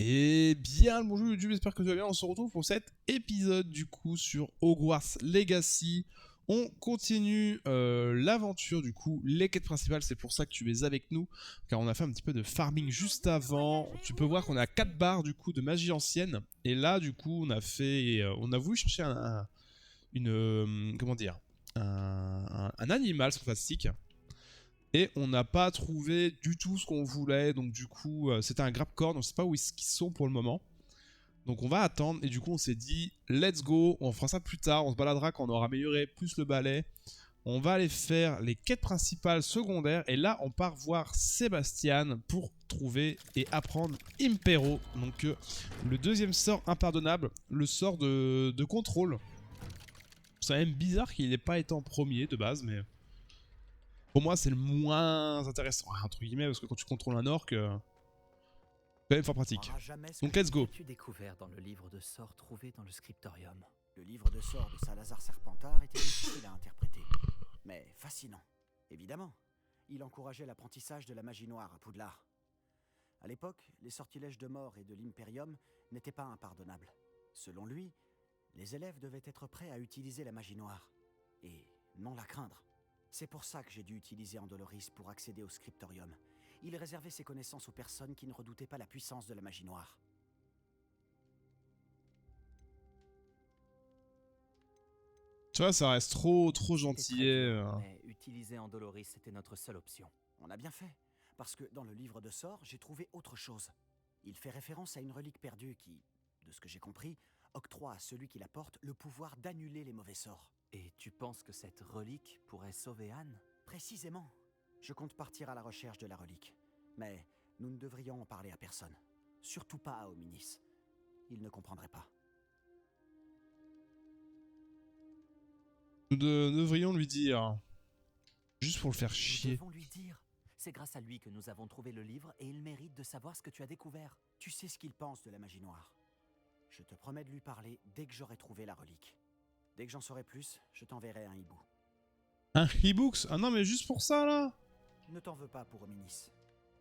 Et bien le bonjour YouTube, j'espère que tu vas bien. On se retrouve pour cet épisode du coup sur Hogwarts Legacy. On continue l'aventure du coup, les quêtes principales, c'est pour ça que tu es avec nous, car on a fait un petit peu de farming juste avant. Tu peux voir qu'on a 4 barres du coup de magie ancienne, et là du coup on a fait, on a voulu chercher comment dire, un animal fantastique. Et on n'a pas trouvé du tout ce qu'on voulait, donc du coup c'était un grabcorn, on sait pas où ils sont pour le moment. Donc on va attendre, et du coup on s'est dit let's go, on fera ça plus tard, on se baladera quand on aura amélioré plus le balai. On va aller faire les quêtes principales secondaires, et là on part voir Sébastien pour trouver et apprendre Impero. Donc le deuxième sort impardonnable, le sort de contrôle. C'est quand même bizarre qu'il n'ait pas été en premier de base, mais... Pour moi, c'est le moins intéressant, entre guillemets, parce que quand tu contrôles un orc, quand même fort pratique. Donc let's go. Qu'as-tu découvert dans le livre de sorts trouvé dans le scriptorium? Le livre de sorts de Salazar Serpentard était difficile à interpréter, mais fascinant. Évidemment, il encourageait l'apprentissage de la magie noire à Poudlard. À l'époque, les sortilèges de mort et de l'Imperium n'étaient pas impardonnables. Selon lui, les élèves devaient être prêts à utiliser la magie noire, et non la craindre. C'est pour ça que j'ai dû utiliser Andoloris pour accéder au scriptorium. Il réservait ses connaissances aux personnes qui ne redoutaient pas la puissance de la magie noire. Tu vois, ça reste trop C'était très gentillet. dur, mais utiliser Andoloris était notre seule option. On a bien fait, parce que dans le livre de sorts, j'ai trouvé autre chose. Il fait référence à une relique perdue qui, de ce que j'ai compris, octroie à celui qui la porte le pouvoir d'annuler les mauvais sorts. Et tu penses que cette relique pourrait sauver Anne? Précisément. Je compte partir à la recherche de la relique. Mais nous ne devrions en parler à personne. Surtout pas à Hominis. Il ne comprendrait pas. Nous devrions lui dire. Juste pour le faire Nous chier. devons lui dire. C'est grâce à lui que nous avons trouvé le livre et il mérite de savoir ce que tu as découvert. Tu sais ce qu'il pense de la magie noire. Je te promets de lui parler dès que j'aurai trouvé la relique. Dès que j'en saurai plus, je t'enverrai un hibou. Un e-books? Ah non, mais juste pour ça là. Ne t'en veux pas pour Hominis.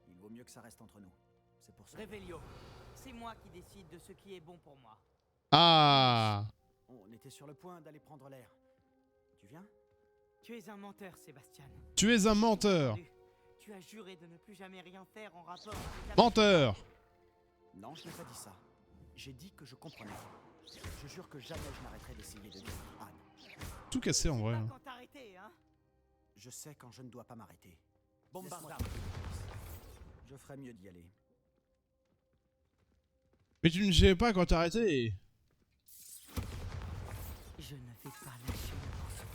Il vaut mieux que ça reste entre nous. C'est pour ça. Révélio, c'est moi qui décide de ce qui est bon pour moi. Ah. On était sur le point d'aller prendre l'air. Tu viens? Tu es un menteur, Sébastien. Tu es un menteur. Tu as juré de ne plus jamais rien faire en rapport avec la... Menteur. Non, je n'ai pas dit ça. J'ai dit que je comprenais. Je jure que jamais je n'arrêterai d'essayer de dire Anne. Tout cassé en vrai. Pas Hein. quand t'arrêter, hein. Je sais quand je ne dois pas m'arrêter. Bombarda. Laisse-moi t'aider. Je ferais mieux d'y aller. Mais tu ne savais pas quand t'as arrêté. Je ne vais pas lâcher le morceau.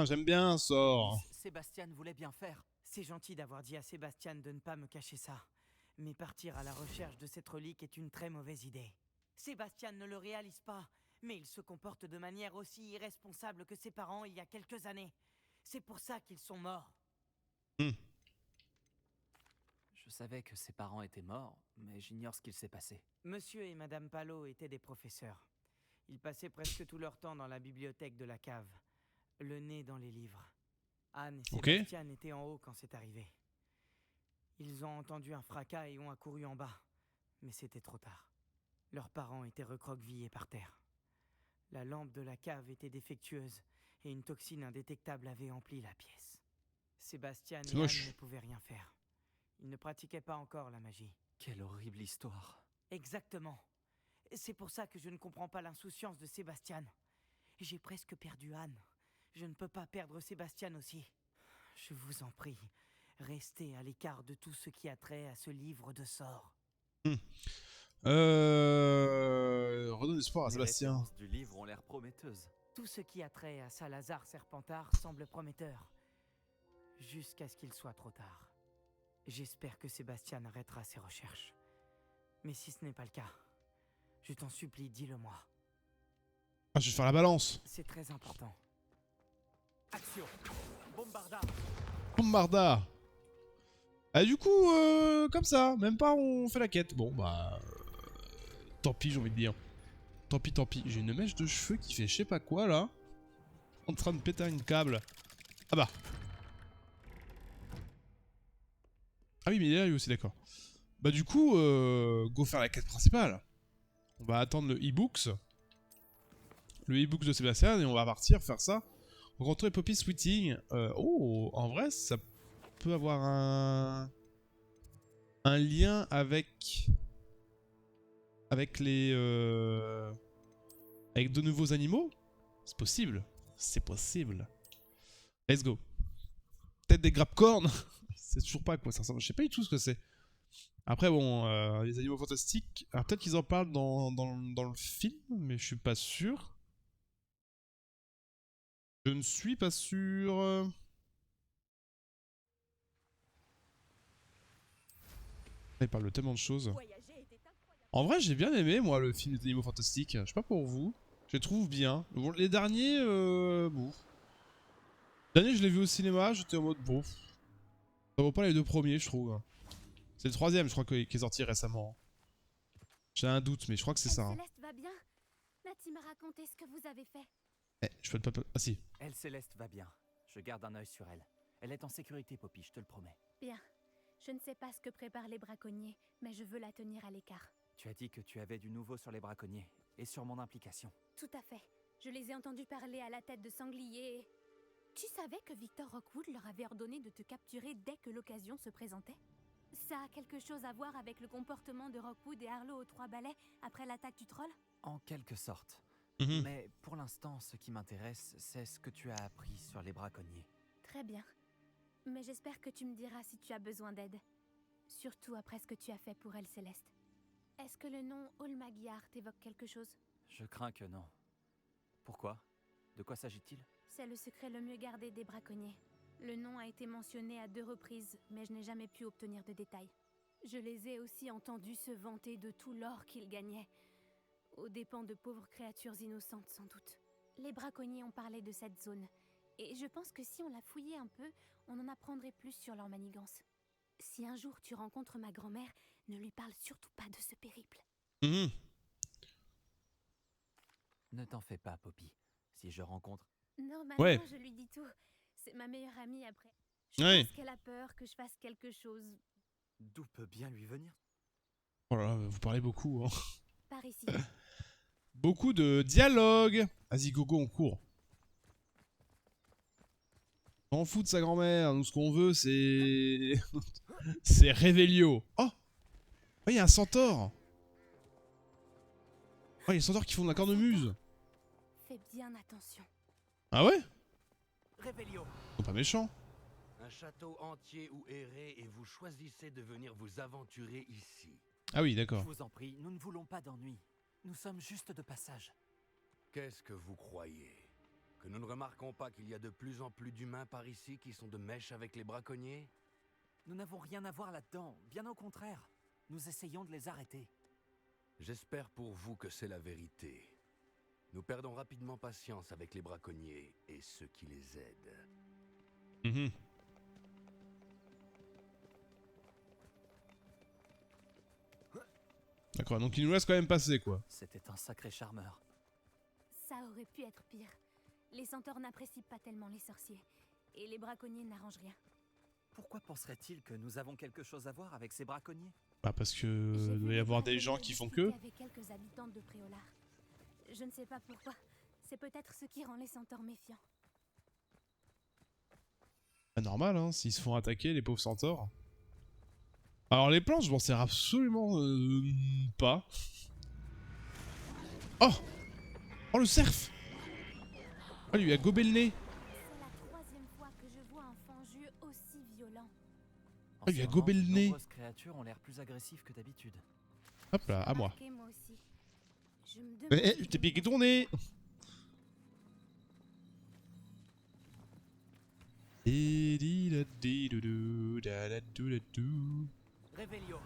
J'aime bien, sort. Sébastien voulait bien faire. C'est gentil d'avoir dit à Sébastien de ne pas me cacher ça. Mais partir à la recherche de cette relique est une très mauvaise idée. Sébastien ne le réalise pas, mais il se comporte de manière aussi irresponsable que ses parents il y a quelques années. C'est pour ça qu'ils sont morts. Je savais que ses parents étaient morts, mais j'ignore ce qu'il s'est passé. Monsieur et Madame Palot étaient des professeurs. Ils passaient presque tout leur temps dans la bibliothèque de la cave, le nez dans les livres. Anne et Ok. Sébastien étaient en haut quand c'est arrivé. Ils ont entendu un fracas et ont accouru en bas, mais c'était trop tard. Leurs parents étaient recroquevillés par terre. La lampe de la cave était défectueuse et une toxine indétectable avait empli la pièce. Sébastien et C'est moche. Anne ne pouvaient rien faire. Ils ne pratiquaient pas encore la magie. Quelle horrible histoire. Exactement. C'est pour ça que je ne comprends pas l'insouciance de Sébastien. J'ai presque perdu Anne. Je ne peux pas perdre Sébastien aussi. Je vous en prie, restez à l'écart de tout ce qui a trait à ce livre de sorts. Redonne espoir à Les Sébastien. références du livre ont l'air prometteuses. Tout ce qui a trait à Salazar Serpentard semble prometteur. Jusqu'à ce qu'il soit trop tard. J'espère que Sébastien arrêtera ses recherches. Mais si ce n'est pas le cas, je t'en supplie, dis-le-moi. Ah, je vais faire la balance. C'est très important. Action! Bombarda! Bombarda. Ah, du coup, comme ça, même pas on fait la quête. Bon, bah... tant pis, j'ai envie de dire. Tant pis. J'ai une mèche de cheveux qui fait je sais pas quoi, là. En train de péter un câble. Ah bah. Ah oui, mais il est là, lui aussi, d'accord. Bah du coup, go faire la quête principale. On va attendre le e-books. Le e-books de Sébastien et on va partir faire ça. Rencontrer Poppy Sweeting. Oh, en vrai, ça peut avoir un lien avec les avec de nouveaux animaux. C'est possible. C'est possible. Let's go. Peut-être des grappe-cornes. C'est toujours pas à quoi ça ressemble. Je sais pas du tout ce que c'est. Après bon, les animaux fantastiques. Alors peut-être qu'ils en parlent dans le film, mais je suis pas sûr. Je ne suis pas sûr. Il parle de tellement de choses. En vrai, j'ai bien aimé, moi, le film des animaux fantastiques. Je sais pas pour vous. Je les trouve bien. Bon, les derniers, bon. Le dernier, je l'ai vu au cinéma, j'étais en mode bon. Ça vaut pas les deux premiers, je trouve. C'est le troisième, je crois, qui est sorti récemment. J'ai un doute, mais je crois que c'est ça. Hein. Céleste va bien. Nati m'a raconté ce que vous avez fait. Eh, je peux pas... Ah si. Elle, Céleste, va bien. Je garde un œil sur elle. Elle est en sécurité, Poppy, je te le promets. Bien. Je ne sais pas ce que préparent les braconniers, mais je veux la tenir à l'écart. Tu as dit que tu avais du nouveau sur les braconniers et sur mon implication. Tout à fait. Je les ai entendus parler à la tête de sangliers. Tu savais que Victor Rockwood leur avait ordonné de te capturer dès que l'occasion se présentait? Ça a quelque chose à voir avec le comportement de Rockwood et Harlow aux Trois Balais après l'attaque du troll? En quelque sorte. Mhm. Mais pour l'instant, ce qui m'intéresse, c'est ce que tu as appris sur les braconniers. Très bien. Mais j'espère que tu me diras si tu as besoin d'aide. Surtout après ce que tu as fait pour elle, Céleste. Est-ce que le nom Olmagyar t'évoque quelque chose? Je crains que non. Pourquoi? De quoi s'agit-il? C'est le secret le mieux gardé des braconniers. Le nom a été mentionné à 2 reprises, mais je n'ai jamais pu obtenir de détails. Je les ai aussi entendus se vanter de tout l'or qu'ils gagnaient, aux dépens de pauvres créatures innocentes sans doute. Les braconniers ont parlé de cette zone, et je pense que si on la fouillait un peu, on en apprendrait plus sur leur manigance. Si un jour tu rencontres ma grand-mère, ne lui parle surtout pas de ce périple. Mhm. Ne t'en fais pas, Poppy. Si je rencontre... Normalement, Ouais. je lui dis tout. C'est ma meilleure amie après. Je Ouais. pense qu'elle a peur que je fasse quelque chose D'où peut bien lui venir? Oh là là, vous parlez beaucoup. Hein. par ici. Beaucoup de dialogue. Vas-y, gogo, on court. On fout de sa grand-mère. Nous, ce qu'on veut, c'est... c'est Revelio. Oh! Oh, il y a un centaure. Oh, il y a des centaures qui font de la cornemuse. Fais bien attention. Ah ouais? Révélio! Ils sont pas méchants. Un château entier où errer et vous choisissez de venir vous aventurer ici. Ah oui, Je d'accord. vous en prie, nous ne voulons pas d'ennui. Nous sommes juste de passage. Qu'est-ce que vous croyez? Que nous ne remarquons pas qu'il y a de plus en plus d'humains par ici qui sont de mèche avec les braconniers? Nous n'avons rien à voir là-dedans, bien au contraire. Nous essayons de les arrêter. J'espère pour vous que c'est la vérité. Nous perdons rapidement patience avec les braconniers et ceux qui les aident. Mhm. D'accord, donc il nous laisse quand même passer, quoi. C'était un sacré charmeur. Ça aurait pu être pire. Les centaures n'apprécient pas tellement les sorciers. Et les braconniers n'arrangent rien. Pourquoi penserait-il que nous avons quelque chose à voir avec ces braconniers? Bah parce que J'ai il vu doit y les avoir des braconniers gens qui font discuter que. avec quelques habitantes de Préolard. Je ne sais pas pourquoi. C'est peut-être ce qui rend les centaures méfiants. Pas normal, hein, s'ils se font attaquer, les pauvres centaures. Alors les planches, je m'en sers absolument pas. Oh! Oh le cerf! Oh, il lui a gobé le nez! C'est la 3e fois que je vois un fangieux aussi violent. En Ah, il ce a moment, gobé le de nez. nombreuses créatures ont l'air plus agressives que d'habitude. Hop là, à moi. Remarquez, moi aussi. Je me demande Eh, si je t'ai je piqué devrais- ton nez! Révélio!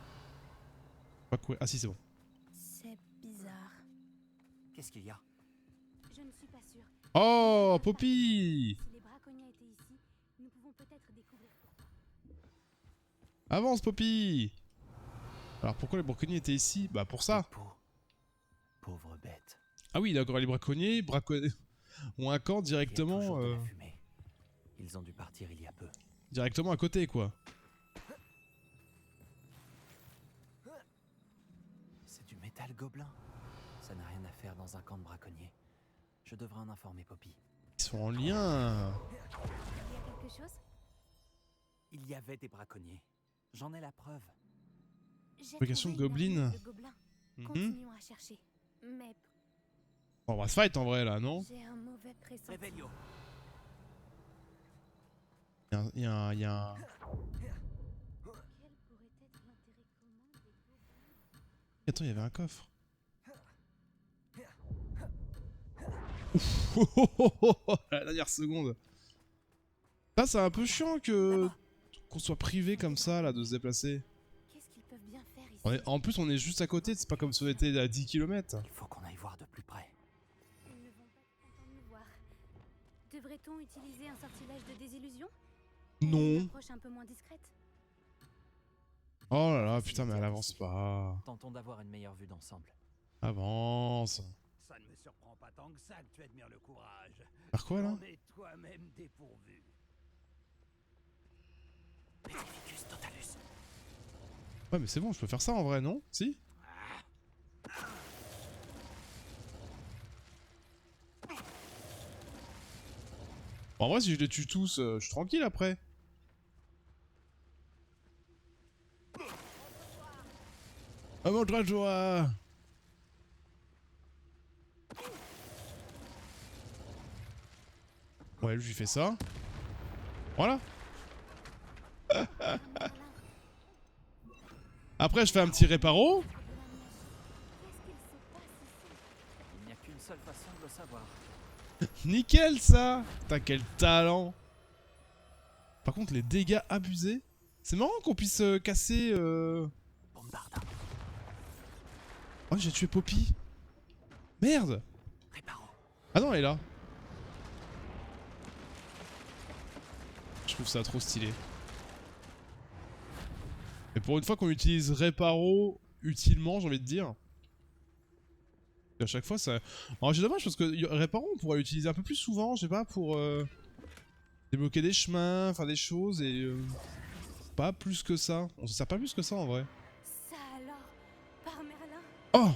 Pas quoi. Ah si, c'est bon. C'est bizarre. Qu'est-ce qu'il y a? Je ne suis pas sûre. Oh, Poppy! Si les braconniers étaient ici, nous pouvons peut-être découvrir. Avance, Poppy! Alors pourquoi les braconniers étaient ici? Bah pour ça. Peau. Pauvre bête. Ah oui, d'accord, les braconniers ont un camp Il y a directement, toujours de la fumée. Ils ont dû partir il y a peu. directement à côté, quoi. L'hôpital Gobelin. Ça n'a rien à faire dans un camp de braconniers. Je devrais en informer Poppy. Ils sont en lien. Il y a quelque chose? Il y avait des braconniers. J'en ai la preuve. J'ai Application trouvé une Goblin. armure de gobelins. Mhm. Continuons à chercher. Mais On va se fight en vrai là, non? j'ai un mauvais pressentiment. Revelio. Il y a un... Quel pourrait être l'intérêt commun des gobelins? Attends, il y avait un coffre. La dernière seconde. Là, c'est un peu chiant que qu'on soit privé comme ça là de se déplacer. Qu'est-ce qu'ils peuvent bien faire ici? En plus, on est juste à côté, c'est pas comme si on était à 10 km. Il faut qu'on aille voir de plus près. Ils ne vont pas être contents de nous voir. Devrait-on utiliser un sortilège de désillusion? Ou une Non. approche un peu moins discrète? Oh là là, putain, mais elle avance pas. Tentons d'avoir une meilleure vue d'ensemble. Avance. Ça ne me surprend pas tant que ça que tu admires le courage. Par quoi là? On est toi-même dépourvu. Petrificus totalus. Ouais, mais c'est bon, je peux faire ça en vrai, non? Si? Bon, en vrai, si je les tue tous, je suis tranquille après. Ah mon de joie! Ouais, lui, j'ai fait ça. Voilà. Après, je fais un petit réparo. Qu'est-ce qu'il se passe ici? Il n'y a qu'une seule façon de le savoir. Nickel ça! Putain, quel talent! Par contre, les dégâts abusés. C'est marrant qu'on puisse casser. Bombarda. Oh, j'ai tué Poppy. Merde! Réparo. Ah non, elle est là. Je trouve ça trop stylé. Et pour une fois qu'on utilise Réparo utilement, j'ai envie de dire. Et à chaque fois, ça. Alors, c'est dommage parce que Réparo, on pourrait l'utiliser un peu plus souvent, je sais pas, pour débloquer des chemins, faire des choses et. Pas plus que ça. On se sert pas plus que ça en vrai. Ça alors? Par Merlin? Oh!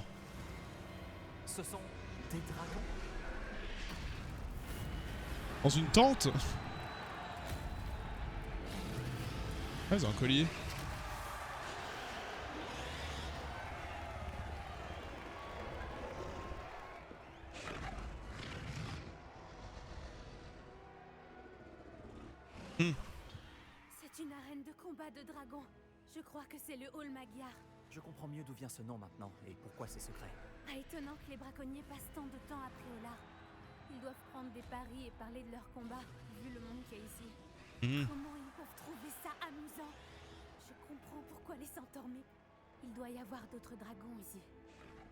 Ce sont des dragons. Dans une tente? Ah, ils ont un collier. C'est une arène de combat de dragons. Je crois que c'est le hall Magyar. Je comprends mieux d'où vient ce nom maintenant et pourquoi c'est secret. Pas étonnant que les braconniers passent tant de temps à Préolard. Ils doivent prendre des paris et parler de leurs combats, vu le monde qu'il y a ici. Mhm. Comment ils peuvent trouver ça amusant? Je comprends pourquoi les centaures, mais il doit y avoir d'autres dragons ici.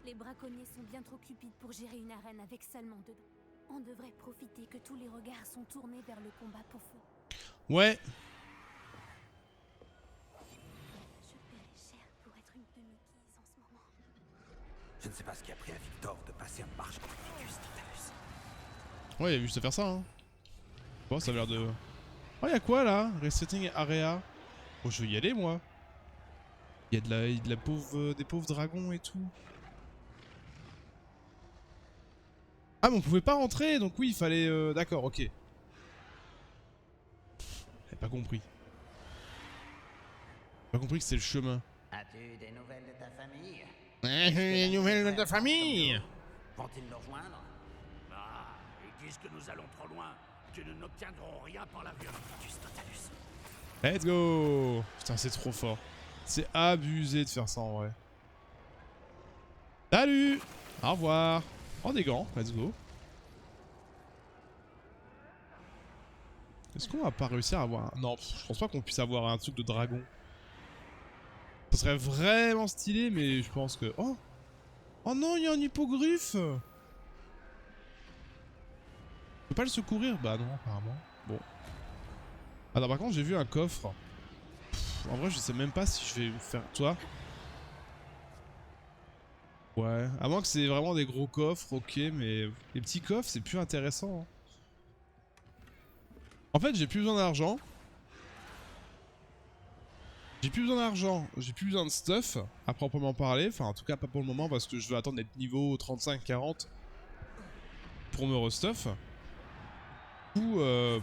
Les braconniers sont bien trop cupides pour gérer une arène avec seulement deux. On devrait profiter que tous les regards sont tournés vers le combat pour feu. Ouais. Je paierais cher pour être une demi-guise en ce moment. Je ne sais pas ce qui a pris à Victor de passer un marche Petrificus totalus. Ouais, il a juste à faire ça, hein. Bon, ça a l'air de... Oh, y'a quoi, là? Resetting area. Oh, je vais y aller, moi. Il y a de la pauvre... des pauvres dragons et tout. Ah, mais on pouvait pas rentrer, donc oui, il fallait... D'accord, ok. J'ai pas compris. J'ai pas compris que c'était le chemin. As-tu des nouvelles de ta famille? Les nouvelles de ta famille! Vont-ils nous rejoindre? Ah, ils disent que nous allons trop loin, que nous n'obtiendrons rien par la violence. Petrificus totalus. Let's go! Putain, c'est trop fort. C'est abusé de faire ça en vrai. Salut! Au revoir! Oh, des gants, let's go. Est-ce qu'on va pas réussir à avoir un... Non, je pense pas qu'on puisse avoir un truc de dragon. Ça serait vraiment stylé, mais je pense que... Oh! Oh non, il y a un hippogriffe! Je peux pas le secourir? Bah non, apparemment. Bon. Ah non, par contre, j'ai vu un coffre. En vrai, je sais même pas si je vais faire... Toi? Ouais, à moins que c'est vraiment des gros coffres, ok, mais les petits coffres, c'est plus intéressant. Hein. En fait, j'ai plus besoin d'argent. J'ai plus besoin d'argent, j'ai plus besoin de stuff, à proprement parler. Enfin, en tout cas, pas pour le moment, parce que je veux attendre d'être niveau 35-40 pour me restuff. Ou je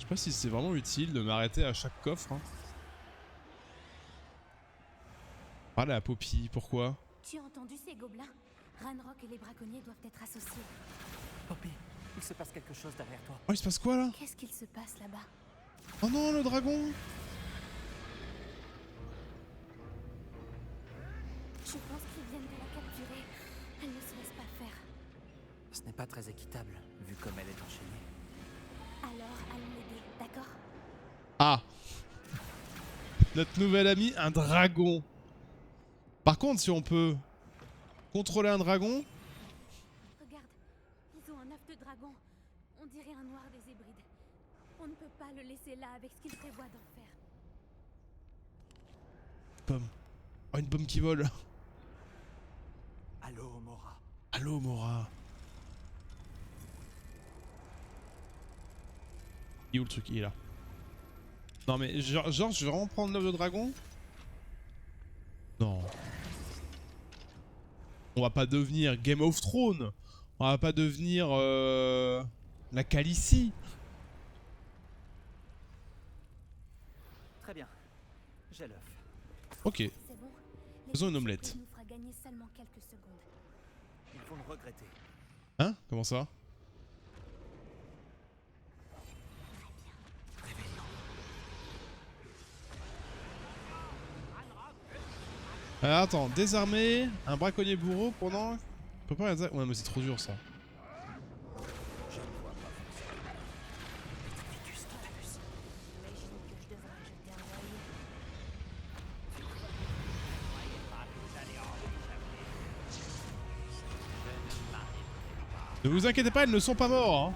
sais pas si c'est vraiment utile de m'arrêter à chaque coffre. Hein. Ah la Poppy, pourquoi? Tu as entendu ces gobelins? Ranrock et les braconniers doivent être associés. Poppy, il se passe quelque chose derrière toi. Oh, il se passe quoi là? Qu'est-ce qu'il se passe là-bas? Oh non, le dragon! Je pense qu'ils viennent de la capturer. Elle ne se laisse pas faire. Ce n'est pas très équitable, vu comme elle est enchaînée. Alors, allons l'aider, d'accord? Ah! Notre nouvel ami, un dragon. Par contre, si on peut contrôler un dragon... Regarde, ils ont un œuf de dragon. On dirait un noir des Hébrides. On ne peut pas le laisser là avec ce qu'il prévoit d'en faire. Pomme. Oh, une pomme qui vole. Allô, Mora. Allô, Mora. Il est où le truc? Il est là. Non mais genre je vais vraiment prendre l'œuf de dragon? Non. On va pas devenir Game of Thrones. On va pas devenir la Khaleesi. Très bien. J'ai l'œuf. C'est Ok. bon. Faisons une omelette. nous fera gagner seulement quelques secondes. Ils vont le regretter. Hein? Comment ça? Alors attends, désarmer un braconnier bourreau pendant... On peut pas les... Ouais mais c'est trop dur ça. Ne vous inquiétez pas, ils ne sont pas morts hein.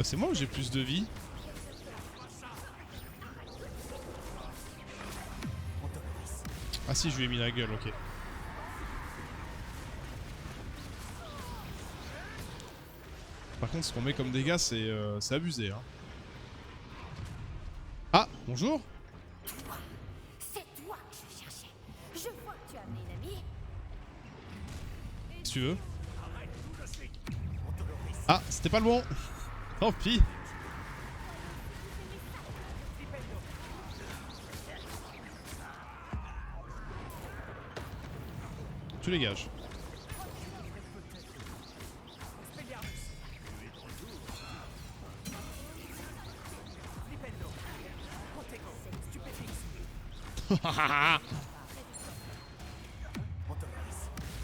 C'est moi ou j'ai plus de vie? Ah si, je lui ai mis la gueule, ok. Par contre, ce qu'on met comme dégâts, c'est abusé. Hein. Ah, bonjour. C'est toi que je cherchais. Je vois que tu as amené une amie. Si tu veux. Ah, c'était pas le bon. Tant pis. Tu dégages.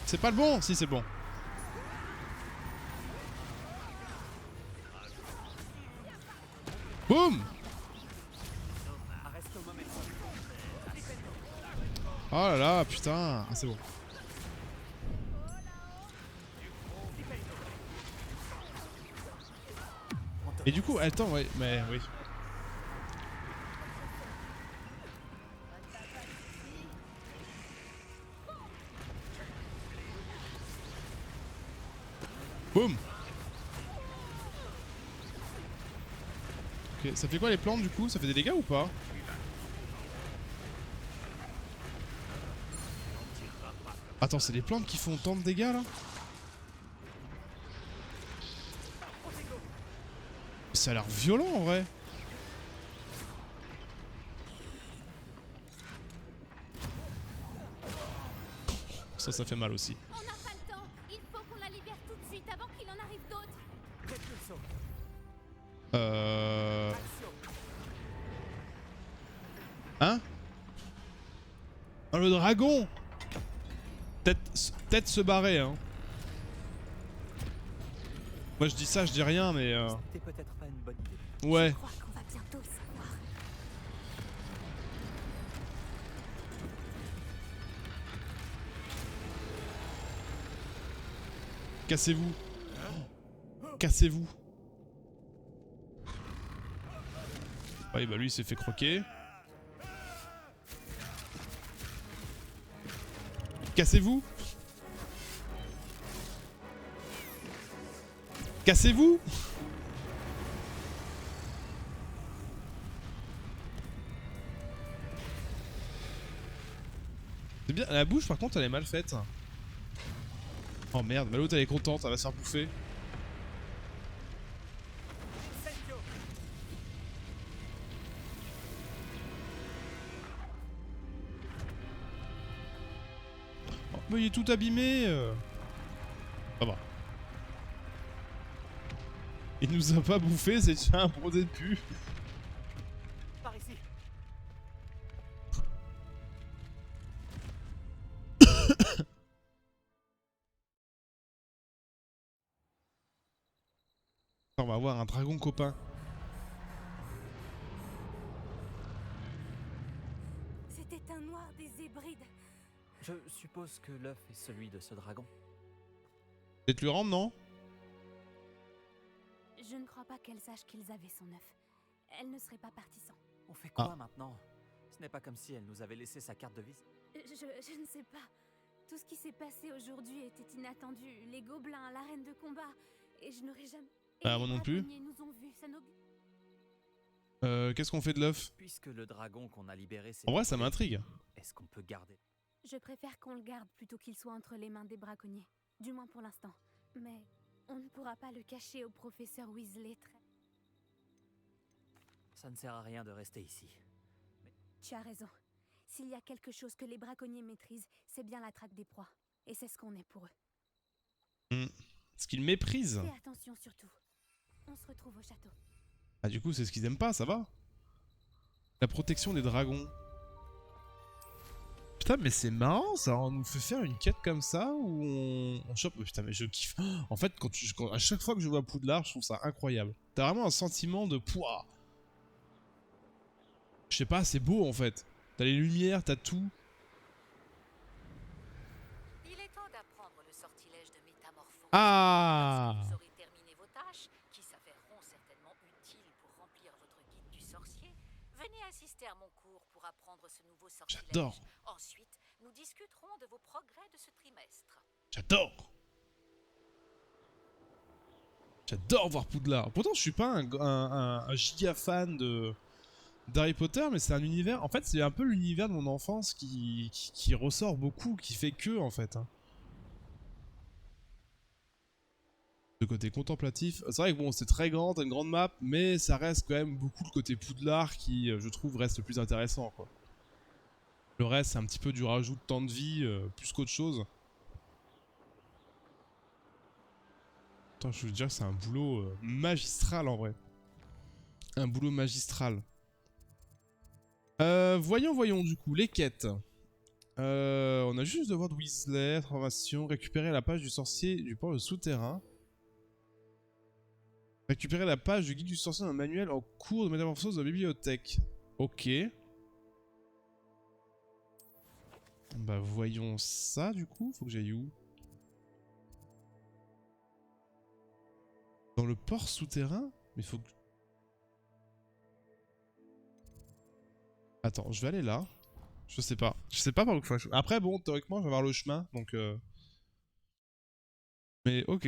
C'est pas le bon. Si, c'est bon. Boum. Oh là là, putain. Ah, c'est bon. Et du coup, attends, ouais, mais oui. Boum. Ok, ça fait quoi les plantes du coup? Ça fait des dégâts ou pas? Attends, c'est les plantes qui font tant de dégâts là? Ça a l'air violent en vrai. Ça fait mal aussi. On n'a pas le temps. Il faut qu'on la libère tout de suite avant qu'il en arrive d'autres. Hein? Oh, le dragon! Peut-être se barrer, hein. Moi je dis ça, je dis rien, mais C'était peut-être pas une bonne idée. ouais. Je crois qu'on va bientôt le savoir. Cassez-vous. Cassez-vous. Ouais, bah lui il s'est fait croquer. Cassez-vous! Cassez-vous! C'est bien, la bouche par contre elle est mal faite. Oh merde, l'autre elle est contente, elle va se faire bouffer. Oh, mais il est tout abîmé. Ça va. Il nous a pas bouffé, c'est déjà un brodé de pu. Par ici. On va avoir un dragon copain. C'était un noir des Hébrides. Je suppose que l'œuf est celui de ce dragon. Peut-être lui rendre, non? Je ne crois pas qu'elle sache qu'ils avaient son œuf. Elle ne serait pas partie sans. On fait quoi maintenant? Ce n'est pas comme si elle nous avait laissé sa carte de visite. Je ne sais pas. Tout ce qui s'est passé aujourd'hui était inattendu. Les gobelins, l'arène de combat. Et je n'aurais jamais... Ah, moi non plus. Nous ont vus, ça Qu'est-ce qu'on fait de l'œuf? Puisque le dragon qu'on a libéré s'est... En vrai, ça m'intrigue. Est-ce qu'on peut garder? Je préfère qu'on le garde plutôt qu'il soit entre les mains des braconniers. Du moins pour l'instant. Mais on ne pourra pas le cacher au professeur Weasley. Ça ne sert à rien de rester ici. Tu as raison. S'il y a quelque chose que les braconniers maîtrisent, c'est bien la traque des proies. Et c'est ce qu'on est pour eux. Ce qu'ils méprisent. Fais attention surtout. On se retrouve au château. Ah du coup c'est ce qu'ils aiment pas, ça va. La protection des dragons. Putain mais c'est marrant ça, on nous fait faire une quête comme ça où on chope... Putain mais je kiffe. En fait à chaque fois que je vois Poudlard je trouve ça incroyable. T'as vraiment un sentiment de poids. Je sais pas, c'est beau en fait. T'as les lumières, t'as tout. Il est temps d'apprendre le sortilège de métamorphose. Ah! Lorsque vous aurez terminé vos tâches, qui s'avéreront certainement utiles pour remplir votre guide du sorcier, venez assister à mon cours pour apprendre ce nouveau sortilège. J'adore. Ensuite, nous discuterons de vos progrès de ce trimestre. J'adore. J'adore voir Poudlard. Pourtant je suis pas un giga fan d'Harry Potter, mais c'est un univers... En fait c'est un peu l'univers de mon enfance qui ressort beaucoup, qui fait que en fait. Le côté contemplatif, c'est vrai que bon c'est très grand, t'as une grande map, mais ça reste quand même beaucoup le côté Poudlard qui je trouve reste le plus intéressant quoi. Le reste c'est un petit peu du rajout de temps de vie plus qu'autre chose. Attends, je veux dire que c'est un boulot magistral en vrai. Un boulot magistral. Voyons du coup, les quêtes. On a juste devoir de Weasley, information, récupérer la page du sorcier du port souterrain. Récupérer la page du guide du sorcier dans le manuel en cours de métamorphose de la bibliothèque. Ok. Bah voyons ça du coup, faut que j'aille où? Dans le port souterrain? Mais faut que... Attends, je vais aller là. Je sais pas. Je sais pas par où faut... Après bon, théoriquement je vais avoir le chemin, donc... Mais ok.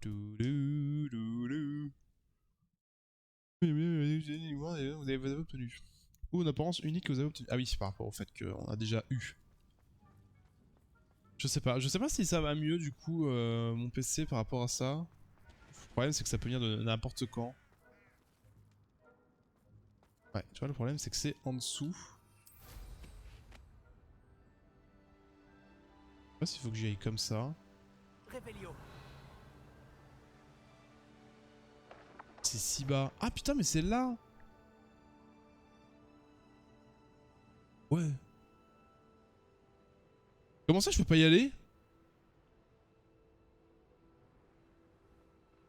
Vous avez obtenu. Ou une apparence unique que vous avez obtenue. Ah oui, c'est par rapport au fait qu'on a déjà eu. Je sais pas si ça va mieux du coup mon PC par rapport à ça. Le problème c'est que ça peut venir de n'importe quand. Ouais, tu vois le problème c'est que c'est en dessous. Je sais pas s'il faut que j'y aille comme ça. Réveillon. C'est si bas. Ah putain mais c'est là. Ouais. Comment ça je peux pas y aller?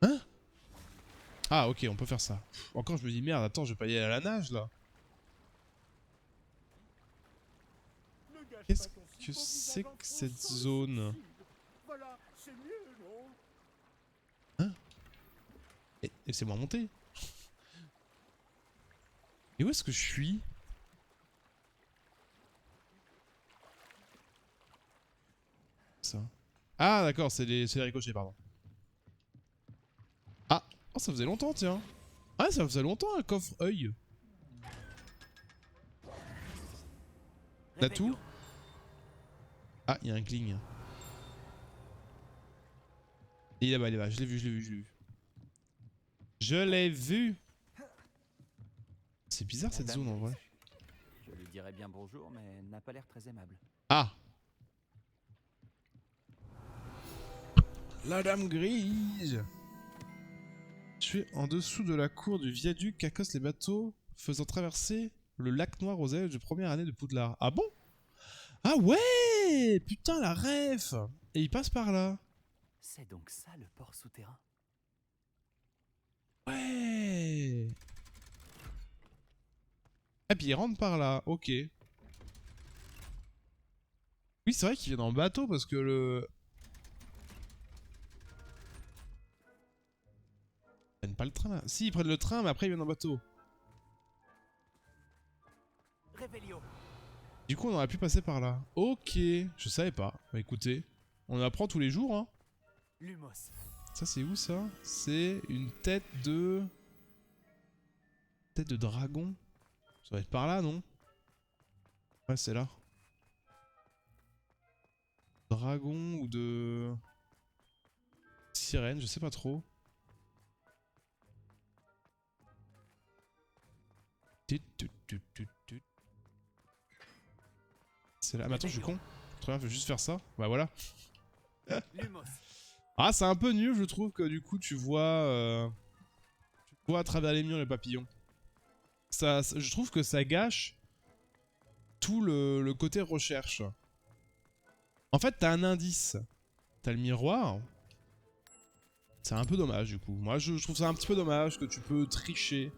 Hein? Ah ok on peut faire ça. Encore je me dis merde attends je vais pas y aller à la nage là. Qu'est-ce que c'est que cette zone? Hein? Laissez-moi monter. Et où est-ce que je suis? Ça. Ah d'accord, c'est les ricochets, pardon. Ah, oh, ça faisait longtemps, tiens. Ah, ça faisait longtemps un coffre œil. T'as tout? Ah, il y a un cling. Il est là-bas, je l'ai vu, je l'ai vu, je l'ai vu. Je l'ai vu. C'est bizarre cette zone en vrai. Je lui dirais bien bonjour, mais elle n'a pas l'air très aimable. Ah! La dame grise! Je suis en dessous de la cour du viaduc qu'accostent les bateaux faisant traverser le lac noir aux élèves de première année de Poudlard. Ah bon? Ah ouais! Putain la ref! Et il passe par là. C'est donc ça le port souterrain? Ouais! Et puis il rentre par là, ok. Oui, c'est vrai qu'ils viennent en bateau parce que le... Ils prennent pas le train là. Si, ils prennent le train, mais après ils viennent en bateau. Revelio. Du coup, on aurait pu passer par là. Ok, je savais pas. Bah écoutez, on apprend tous les jours, hein. Lumos. Ça, c'est où ça? C'est une tête de... Tête de dragon. Ça va être par là, non? Ouais, c'est là. Dragon ou de... Sirène, je sais pas trop. C'est là. Mais attends, je suis con. Très bien, je vais juste faire ça. Bah voilà. Lumos. Ah, c'est un peu nul, je trouve, que du coup, tu vois à travers les murs les papillons. Ça, je trouve que ça gâche tout le côté recherche. En fait, t'as un indice. T'as le miroir. C'est un peu dommage, du coup. Moi, je trouve ça un petit peu dommage que tu peux tricher.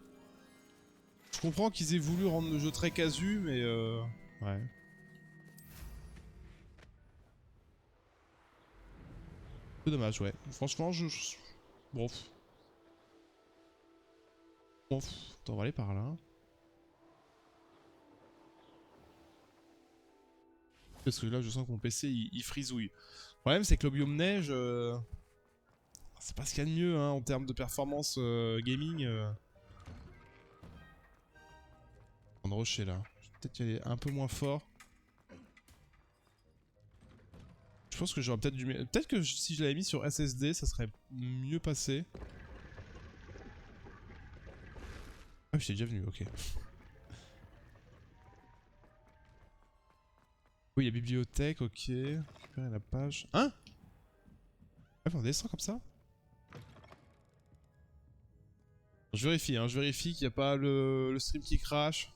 Je comprends qu'ils aient voulu rendre le jeu très casu, mais ouais. C'est dommage, ouais. Franchement, bon. Bon, attends, on va aller par là. Parce que là, je sens que mon PC, il frisouille. Le problème, c'est que le biome neige... C'est pas ce qu'il y a de mieux, hein, en termes de performance gaming. On rocher là. Je vais peut-être y aller un peu moins fort. Je pense que j'aurais peut-être dû... Peut-être que si je l'avais mis sur SSD, ça serait mieux passé. Ah, j'étais déjà venu, ok. Oui, il y a bibliothèque, ok. Récupérer la page. Hein? Ah, on descend comme ça? Je vérifie, hein, je vérifie qu'il n'y a pas le stream qui crash.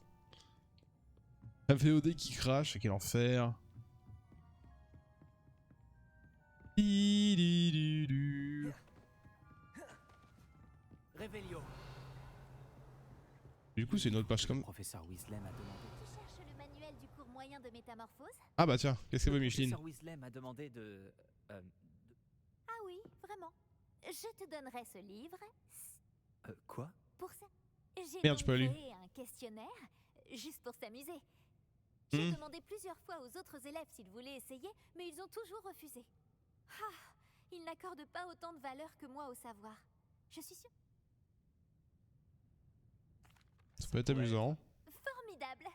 La VOD qui crash, quel enfer. Revelio. Du coup, c'est une autre page comme... Professeur Weasley m'a demandé. Tu cherches le manuel du cours moyen de métamorphose? Ah bah tiens, qu'est-ce que veut Micheline? Professeur Weasley m'a demandé de... Ah oui, vraiment. Je te donnerai ce livre. Quoi? Pour ça, j'ai Merde, donc tu peux aller. créé un questionnaire, juste pour s'amuser. J'ai Hmm. demandé plusieurs fois aux autres élèves s'ils voulaient essayer, mais ils ont toujours refusé. Ah, ils n'accordent pas autant de valeur que moi au savoir. Je suis sûre. Ça peut être amusant. Formidable.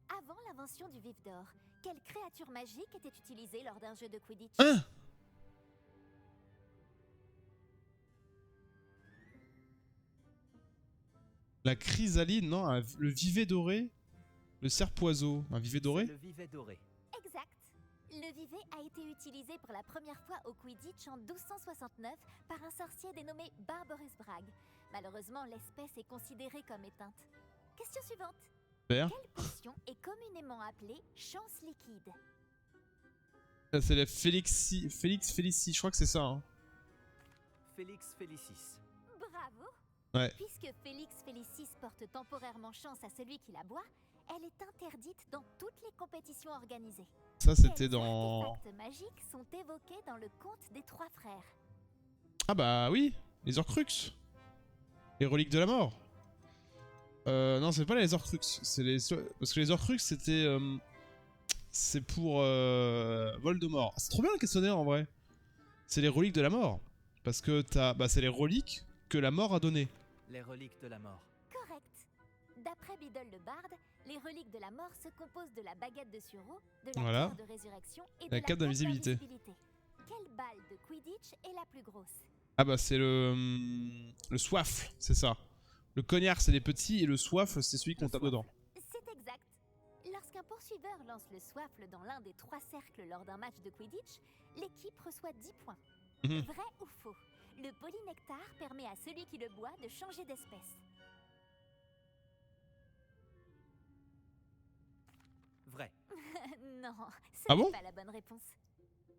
Avant l'invention du vif d'or, quelle créature magique était utilisée lors d'un jeu de Quidditch? Hein? La chrysaline, non, le vivet doré. Le cerf-poiseau, un vivet doré? Le vivet doré. Exact. Le vivet a été utilisé pour la première fois au Quidditch en 1269 par un sorcier dénommé Barbarus Bragg. Malheureusement, l'espèce est considérée comme éteinte. Question suivante. Super. Quelle potion est communément appelée chance liquide? Ça, c'est la Félix Félicie, je crois que c'est ça. Hein. Félix Félicis. Bravo. Ouais. Puisque Félix Félicis porte temporairement chance à celui qui la boit, elle est interdite dans toutes les compétitions organisées. Ça, c'était Quels dans... artefacts magiques sont évoqués dans le conte des trois frères? Ah bah oui, les Horcruxes. Les reliques de la mort. Non, c'est pas les Horcruxes. C'est les... Parce que les Horcruxes, c'était... c'est pour Voldemort. C'est trop bien le questionnaire, en vrai. C'est les reliques de la mort. Parce que t'as... Bah, c'est les reliques que la mort a données. Les reliques de la mort. Correct. D'après Biddle le Barde, les reliques de la mort se composent de la baguette de Suro, de la Voilà. pierre de résurrection et de La la cape d'invisibilité. Quelle balle de Quidditch est la plus grosse? Ah bah, c'est le soif, c'est ça. Le cognard, c'est les petits, et le soif, c'est celui qu'on tape dedans. C'est exact. Lorsqu'un poursuiveur lance le soifle dans l'un des 3 cercles lors d'un match de Quidditch, l'équipe reçoit 10 points. Mhm. Vrai ou faux? Le polynectar permet à celui qui le boit de changer d'espèce. Vrai. Non, ce Ah n'est bon pas la bonne réponse.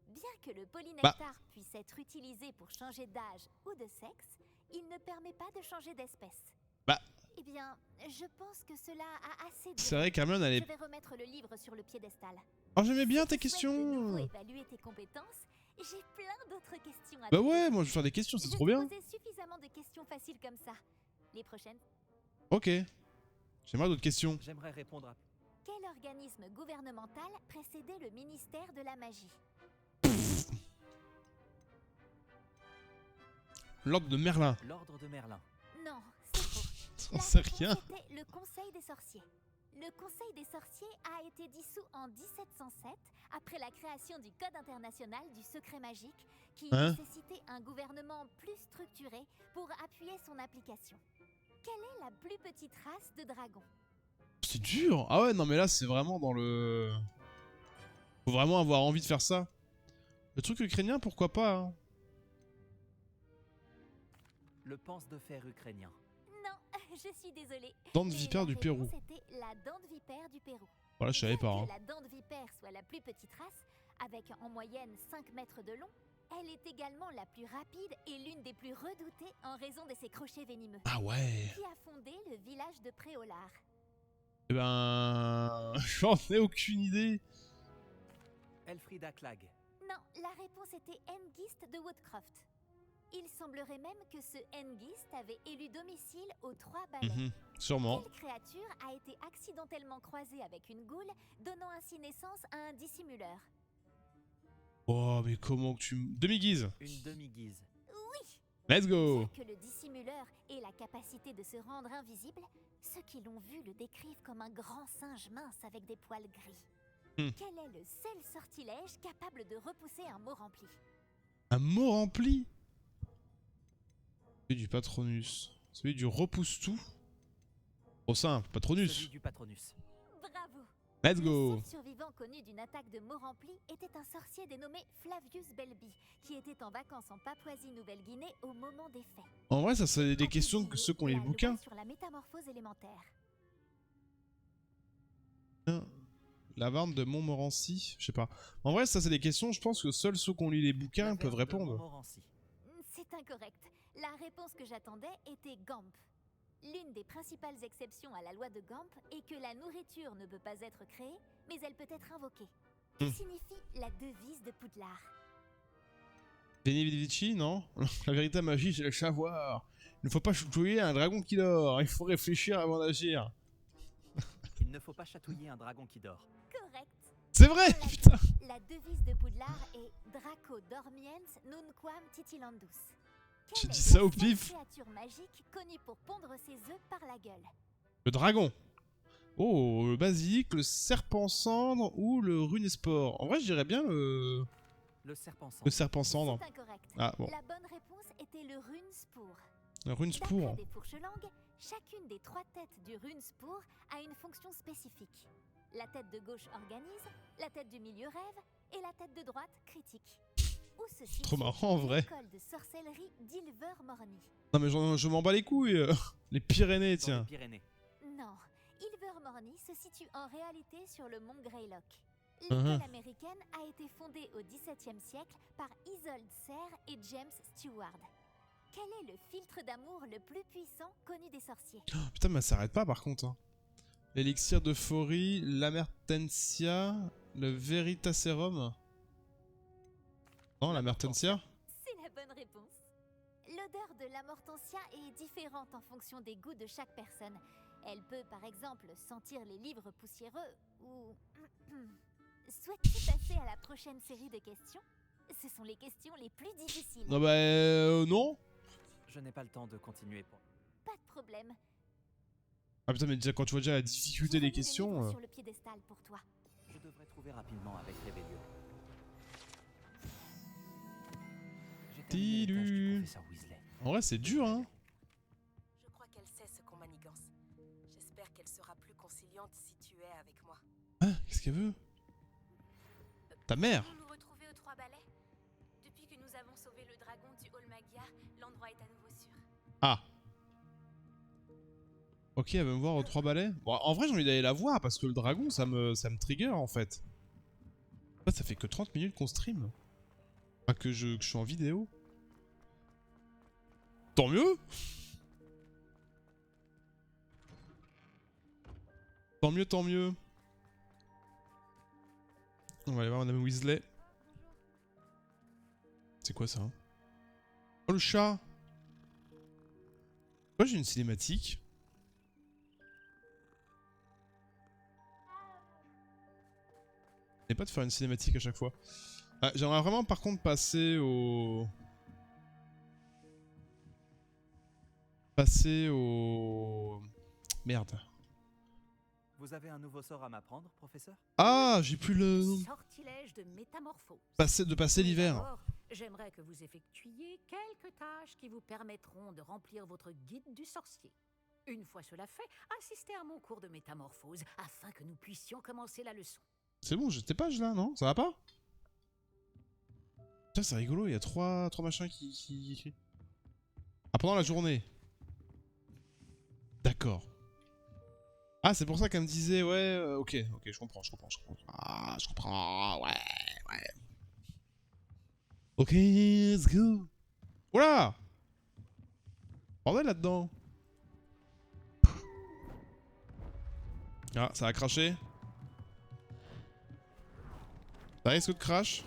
Bien que le polynectar puisse être utilisé pour changer d'âge ou de sexe, il ne permet pas de changer d'espèce. Bah. Eh bien, je pense que cela a assez de... C'est vrai qu'Hermione, elle Je est... vais remettre le livre sur le piédestal. Oh, j'aimais bien tes Si tu souhaites de nouveau questions. évaluer tes compétences, j'ai plein d'autres questions à te Bah ouais, poser. moi je vais faire des questions, c'est Je trop t'ai bien. posé suffisamment de questions faciles comme ça. Les prochaines. Ok. J'aimerais d'autres questions. J'aimerais répondre à... Quel organisme gouvernemental précédait le ministère de la magie? L'ordre de Merlin. L'ordre de Merlin. Non, c'est faux. J'en La sais réponse rien. était le Conseil des sorciers. Le Conseil des sorciers a été dissous en 1707 après la création du Code international du secret magique qui Hein? nécessitait un gouvernement plus structuré pour appuyer son application. Quelle est la plus petite race de dragon? C'est dur. Ah ouais, non mais là c'est vraiment dans le... Faut vraiment avoir envie de faire ça. Le truc ukrainien, pourquoi pas hein. Le pense de fer ukrainien. Non, je suis désolée. Dent de Mais vipère la du Pérou. réponse était la dent de vipère du Pérou. Voilà, je savais Bien pas. Hein. que la dent de vipère soit la plus petite race, avec en moyenne 5 mètres de long, elle est également la plus rapide et l'une des plus redoutées en raison de ses crochets venimeux. Ah ouais. Qui a fondé le village de Préolard? Eh ben... J'en ai aucune idée. Elfrida Clag. Non, la réponse était Hengist de Woodcroft. Il semblerait même que ce Hengist avait élu domicile aux 3 balais. Mhm, sûrement. Quelle créature a été accidentellement croisée avec une goule, donnant ainsi naissance à un dissimuleur? Oh mais comment que tu... Demi-guise. Une demi-guise. Oui! Let's go. Bien que le dissimuleur ait la capacité de se rendre invisible, ceux qui l'ont vu le décrivent comme un grand singe mince avec des poils gris. Quel est le seul sortilège capable de repousser un mot rempli? Un mot rempli. Celui du Patronus. Celui du repousse-tout. Trop simple, Patronus. Celui du Patronus. Bravo! Let's Le go. seul survivant connu d'une attaque de mots remplis était un sorcier dénommé Flavius Belby, qui était en vacances en Papouasie-Nouvelle-Guinée au moment des faits. En vrai, ça c'est des En questions que publié ceux qui ont lu la le loi bouquin. sur la métamorphose élémentaire. La varne de Montmorency, je sais pas. En vrai, ça c'est des questions, je pense que seuls ceux qui ont lu les bouquins La peuvent verve de répondre. Montmorency. C'est incorrect. La réponse que j'attendais était Gamp. L'une des principales exceptions à la loi de Gamp est que la nourriture ne peut pas être créée, mais elle peut être invoquée. Qui signifie la devise de Poudlard. Veni Vidi Vici, non? La véritable magie, c'est le savoir. Il ne faut pas chatouiller un dragon qui dort. Il faut réfléchir avant d'agir. Il ne faut pas chatouiller un dragon qui dort. Correct. C'est vrai, En putain. latin, la devise de Poudlard est Draco dormiens nunquam titilandus. J'ai Quelle dit est ça la au seule pif. créature magique connue pour pondre ses œufs par la gueule? Le dragon. Oh, le basilic, le serpent cendre ou le runesport. En vrai, je dirais bien le Le serpent cendre. C'est incorrect. Ah bon, La bonne réponse était le runespoor. le runesport. D'après des fourches-langues, chacune des 3 têtes du runespoor a une fonction spécifique. La tête de gauche organise, la tête du milieu rêve et la tête de droite critique. Où se situe Trop marrant, en vrai. l'école de sorcellerie d'Ilvermorny? Non mais je m'en bats les couilles. Les Pyrénées, Dans tiens. les Pyrénées. Non, Ilvermorny se situe en réalité sur le mont Greylock. Uh-huh. L'école américaine a été fondée au XVIIe siècle par Isolde Serre et James Stewart. Quel est le filtre d'amour le plus puissant connu des sorciers? Oh, putain, mais ça s'arrête pas par contre. Hein. L'élixir de Fori, l'Amertensia, le Veritaserum. Non, l'Amertensia. C'est la bonne réponse. L'odeur de la mortensia est différente en fonction des goûts de chaque personne. Elle peut par exemple sentir les livres poussiéreux ou... Souhaites-tu passer à la prochaine série de questions? Ce sont les questions les plus difficiles. Non bah non. Je n'ai pas le temps de continuer pour... Pas de problème. Ah putain mais déjà quand tu vois déjà la difficulté des questions... Sur le piédestal pour toi. Je devrais trouver rapidement avec Rébellion. J'ai terminé les tâches du professeur Weasley. En vrai c'est dur hein. Je crois qu'elle sait ce qu'on manigance. J'espère qu'elle sera plus conciliante si tu es avec moi. Ah qu'est-ce qu'elle veut? Ta mère? Pouvons-nous retrouver aux Trois Balais? Depuis que nous avons sauvé le dragon du Hall Magyar, l'endroit est à nouveau sûr. Ah. Ok, elle veut me voir aux Trois Balais. Bon, en vrai, j'ai envie d'aller la voir parce que le dragon, ça me trigger en fait. Là, ça fait que 30 minutes qu'on stream. Enfin, que je suis en vidéo. Tant mieux. Tant mieux, tant mieux. On va aller voir Madame Weasley. C'est quoi ça? Oh, le chat. Pourquoi j'ai une cinématique? Et pas de faire une cinématique à chaque fois. Ah, j'aimerais vraiment par contre passer au... Merde. Vous avez un nouveau sort à m'apprendre, professeur? Ah, j'ai plus le... Sortilège de métamorphose. De passer l'hiver. D'abord, j'aimerais que vous effectuiez quelques tâches qui vous permettront de remplir votre guide du sorcier. Une fois cela fait, assistez à mon cours de métamorphose afin que nous puissions commencer la leçon. C'est bon, j'ai tes pages là, non? Ça va pas? Putain, c'est rigolo, il y a trois machins qui... Ah, pendant la journée. D'accord. Ah, c'est pour ça qu'elle me disait, ouais, ok, je comprends. Ah, je comprends, ouais. Ok, let's go. Voilà. Bordel là-dedans. Ah, ça a craché. Ça risque de crash.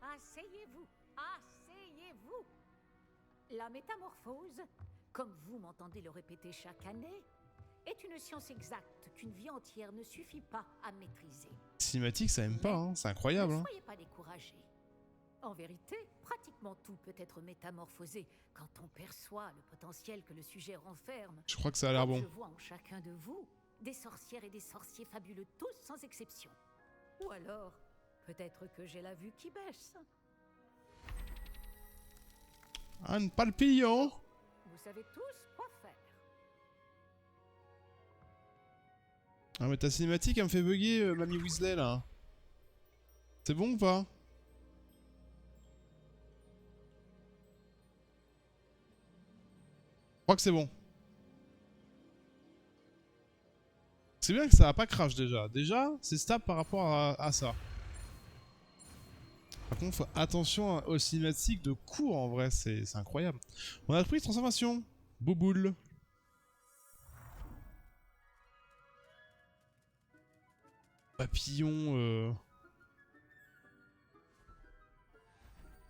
Asseyez-vous, asseyez-vous. La métamorphose, comme vous m'entendez le répéter chaque année, est une science exacte qu'une vie entière ne suffit pas à maîtriser. Cinématique, ça aime pas, hein. C'est incroyable. Ne Hein. soyez pas découragés. En vérité, pratiquement tout peut être métamorphosé quand on perçoit le potentiel que le sujet renferme. Je crois que ça a l'air Comme bon. Je vois en chacun de vous des sorcières et des sorciers fabuleux, tous sans exception. Ou alors, peut-être que j'ai la vue qui baisse. Un palpillon. Vous savez tous quoi faire. Ah mais ta cinématique, elle me fait bugger, Mamie Weasley, là. C'est bon ou pas? Je crois que c'est bon. C'est bien que ça a pas crash déjà. Déjà, c'est stable par rapport à ça. Par contre, faut attention aux cinématiques de cours en vrai, c'est incroyable. On a pris transformation. Bouboule. Papillon.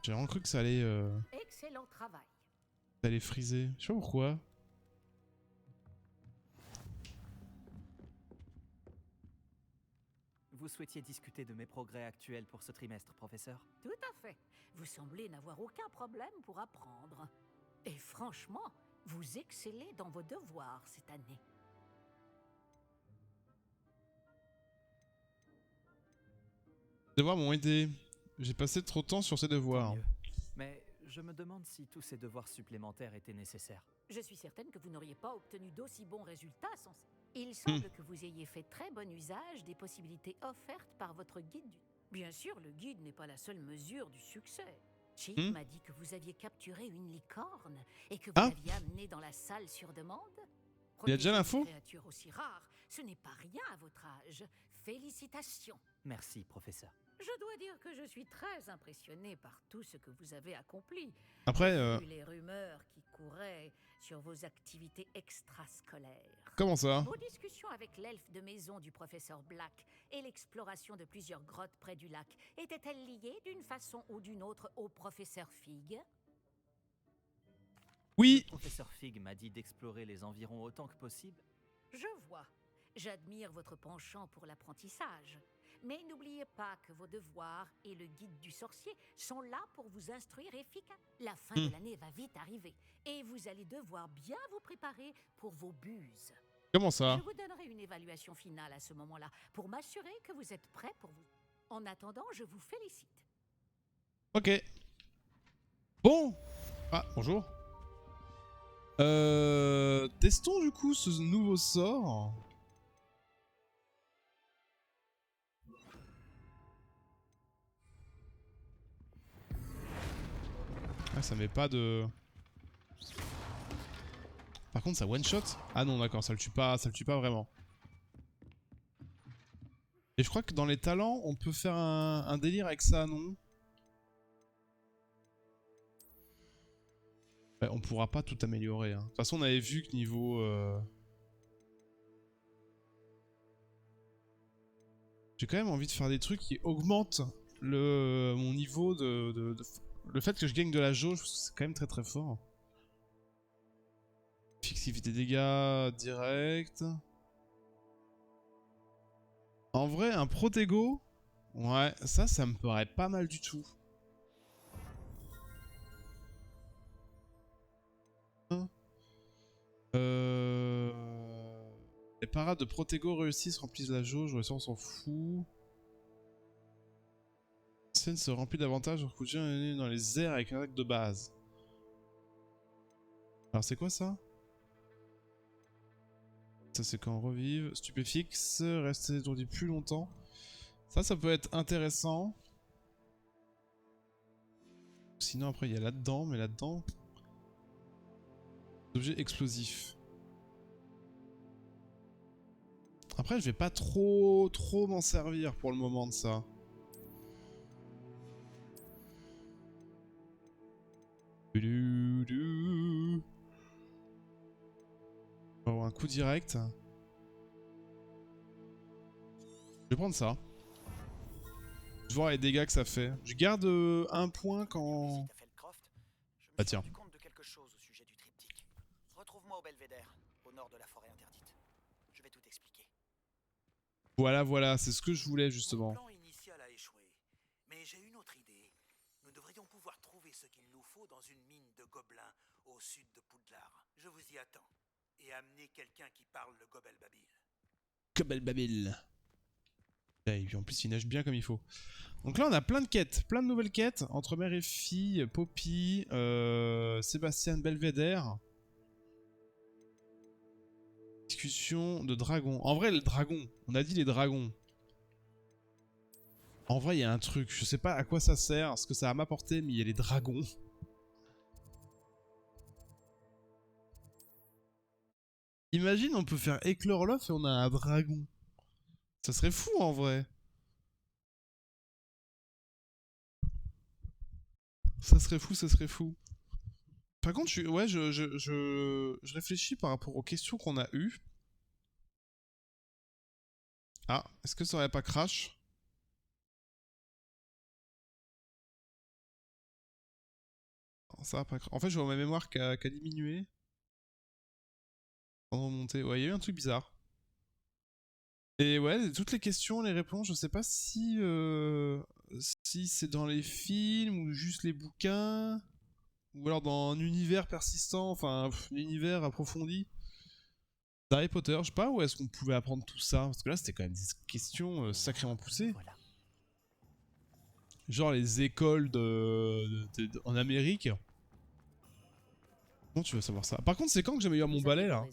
J'ai vraiment cru que ça allait Excellent travail. friser. Je sais pas pourquoi. Vous souhaitiez discuter de mes progrès actuels pour ce trimestre, professeur? Tout à fait. Vous semblez n'avoir aucun problème pour apprendre. Et franchement, vous excellez dans vos devoirs cette année. Les devoirs m'ont aidé. J'ai passé trop de temps sur ces devoirs. Tant mieux. Mais je me demande si tous ces devoirs supplémentaires étaient nécessaires. Je suis certaine que vous n'auriez pas obtenu d'aussi bons résultats sans ça. Il semble que vous ayez fait très bon usage des possibilités offertes par votre guide. Bien sûr, le guide n'est pas la seule mesure du succès. Chip m'a dit que vous aviez capturé une licorne et que vous l'aviez amenée dans la salle sur demande. Il y a déjà Protéger l'info? une créature aussi rare, ce n'est pas rien à votre âge. Félicitations. Merci, professeur. Je dois dire que je suis très impressionné par tout ce que vous avez accompli. Après, Vu les rumeurs qui couraient sur vos activités extrascolaires. comment ça? Vos discussions avec l'elfe de maison du professeur Black et l'exploration de plusieurs grottes près du lac étaient-elles liées d'une façon ou d'une autre au professeur Fig? Oui. Le professeur Fig m'a dit d'explorer les environs autant que possible. Je vois. J'admire votre penchant pour l'apprentissage. Mais n'oubliez pas que vos devoirs et le guide du sorcier sont là pour vous instruire efficacement. La fin de l'année va vite arriver et vous allez devoir bien vous préparer pour vos buses. Comment ça? Je vous donnerai une évaluation finale à ce moment-là pour m'assurer que vous êtes prêt pour vous. En attendant, je vous félicite. Ok. Bon. Ah, bonjour. Testons du coup ce nouveau sort. Ah, ça met pas de... Par contre, ça one shot? Ah non, d'accord, ça le tue pas vraiment. Et je crois que dans les talents, on peut faire un délire avec ça, non? Ouais, on pourra pas tout améliorer. Hein. De toute façon, on avait vu que niveau... J'ai quand même envie de faire des trucs qui augmentent mon niveau de... Le fait que je gagne de la jauge, c'est quand même très très fort. Fixivité dégâts direct. En vrai, un Protego, ouais, ça me paraît pas mal du tout. Les parades de Protego réussissent, remplissent la jauge, ouais, ça on s'en fout. La scène se remplit davantage en couchant dans les airs avec un attaque de base. Alors c'est quoi ça? Ça c'est quand on revive. Stupéfixe, rester étourdi plus longtemps. Ça peut être intéressant. Sinon après il y a là-dedans, mais là-dedans... Objet explosif. Après je vais pas trop m'en servir pour le moment de ça. On va avoir un coup direct. Je vais prendre ça. Je vais voir les dégâts que ça fait. Je garde un point quand... Ah tiens. Retrouve-moi au Belvédère, au nord de la forêt interdite. Je vais tout expliquer. Voilà, c'est ce que je voulais justement. Mon plan initial a échoué, mais j'ai une autre idée. Nous devrions pouvoir trouver ce qu'il nous faut dans une mine de gobelins au sud de Poudlard. Je vous y attends. Et amener quelqu'un qui parle le Gobelbabil. Gobelbabil. Et puis en plus il neige bien comme il faut. Donc là on a plein de quêtes, plein de nouvelles quêtes. Entre mère et fille, Poppy, Sébastien Belvédère. Discussion de dragons. En vrai, le dragon. On a dit les dragons. En vrai, il y a un truc. Je sais pas à quoi ça sert, ce que ça va m'apporter, mais il y a les dragons. Imagine, on peut faire éclore l'œuf et on a un dragon. Ça serait fou en vrai. Ça serait fou. Par contre, je réfléchis par rapport aux questions qu'on a eues. Ah, est-ce que ça aurait pas crash? Non, ça va pas crash. En fait, je vois ma mémoire qui a diminué. En remonter. Ouais, il y a eu un truc bizarre. Et ouais, toutes les questions, les réponses, je sais pas si c'est dans les films ou juste les bouquins. Ou alors dans un univers persistant, enfin, l'univers approfondi d'Harry Potter, je sais pas où est-ce qu'on pouvait apprendre tout ça, parce que là c'était quand même des questions sacrément poussées. Voilà. Genre les écoles en Amérique. Comment tu vas savoir ça? Par contre, c'est quand que j'améliore mon balai là?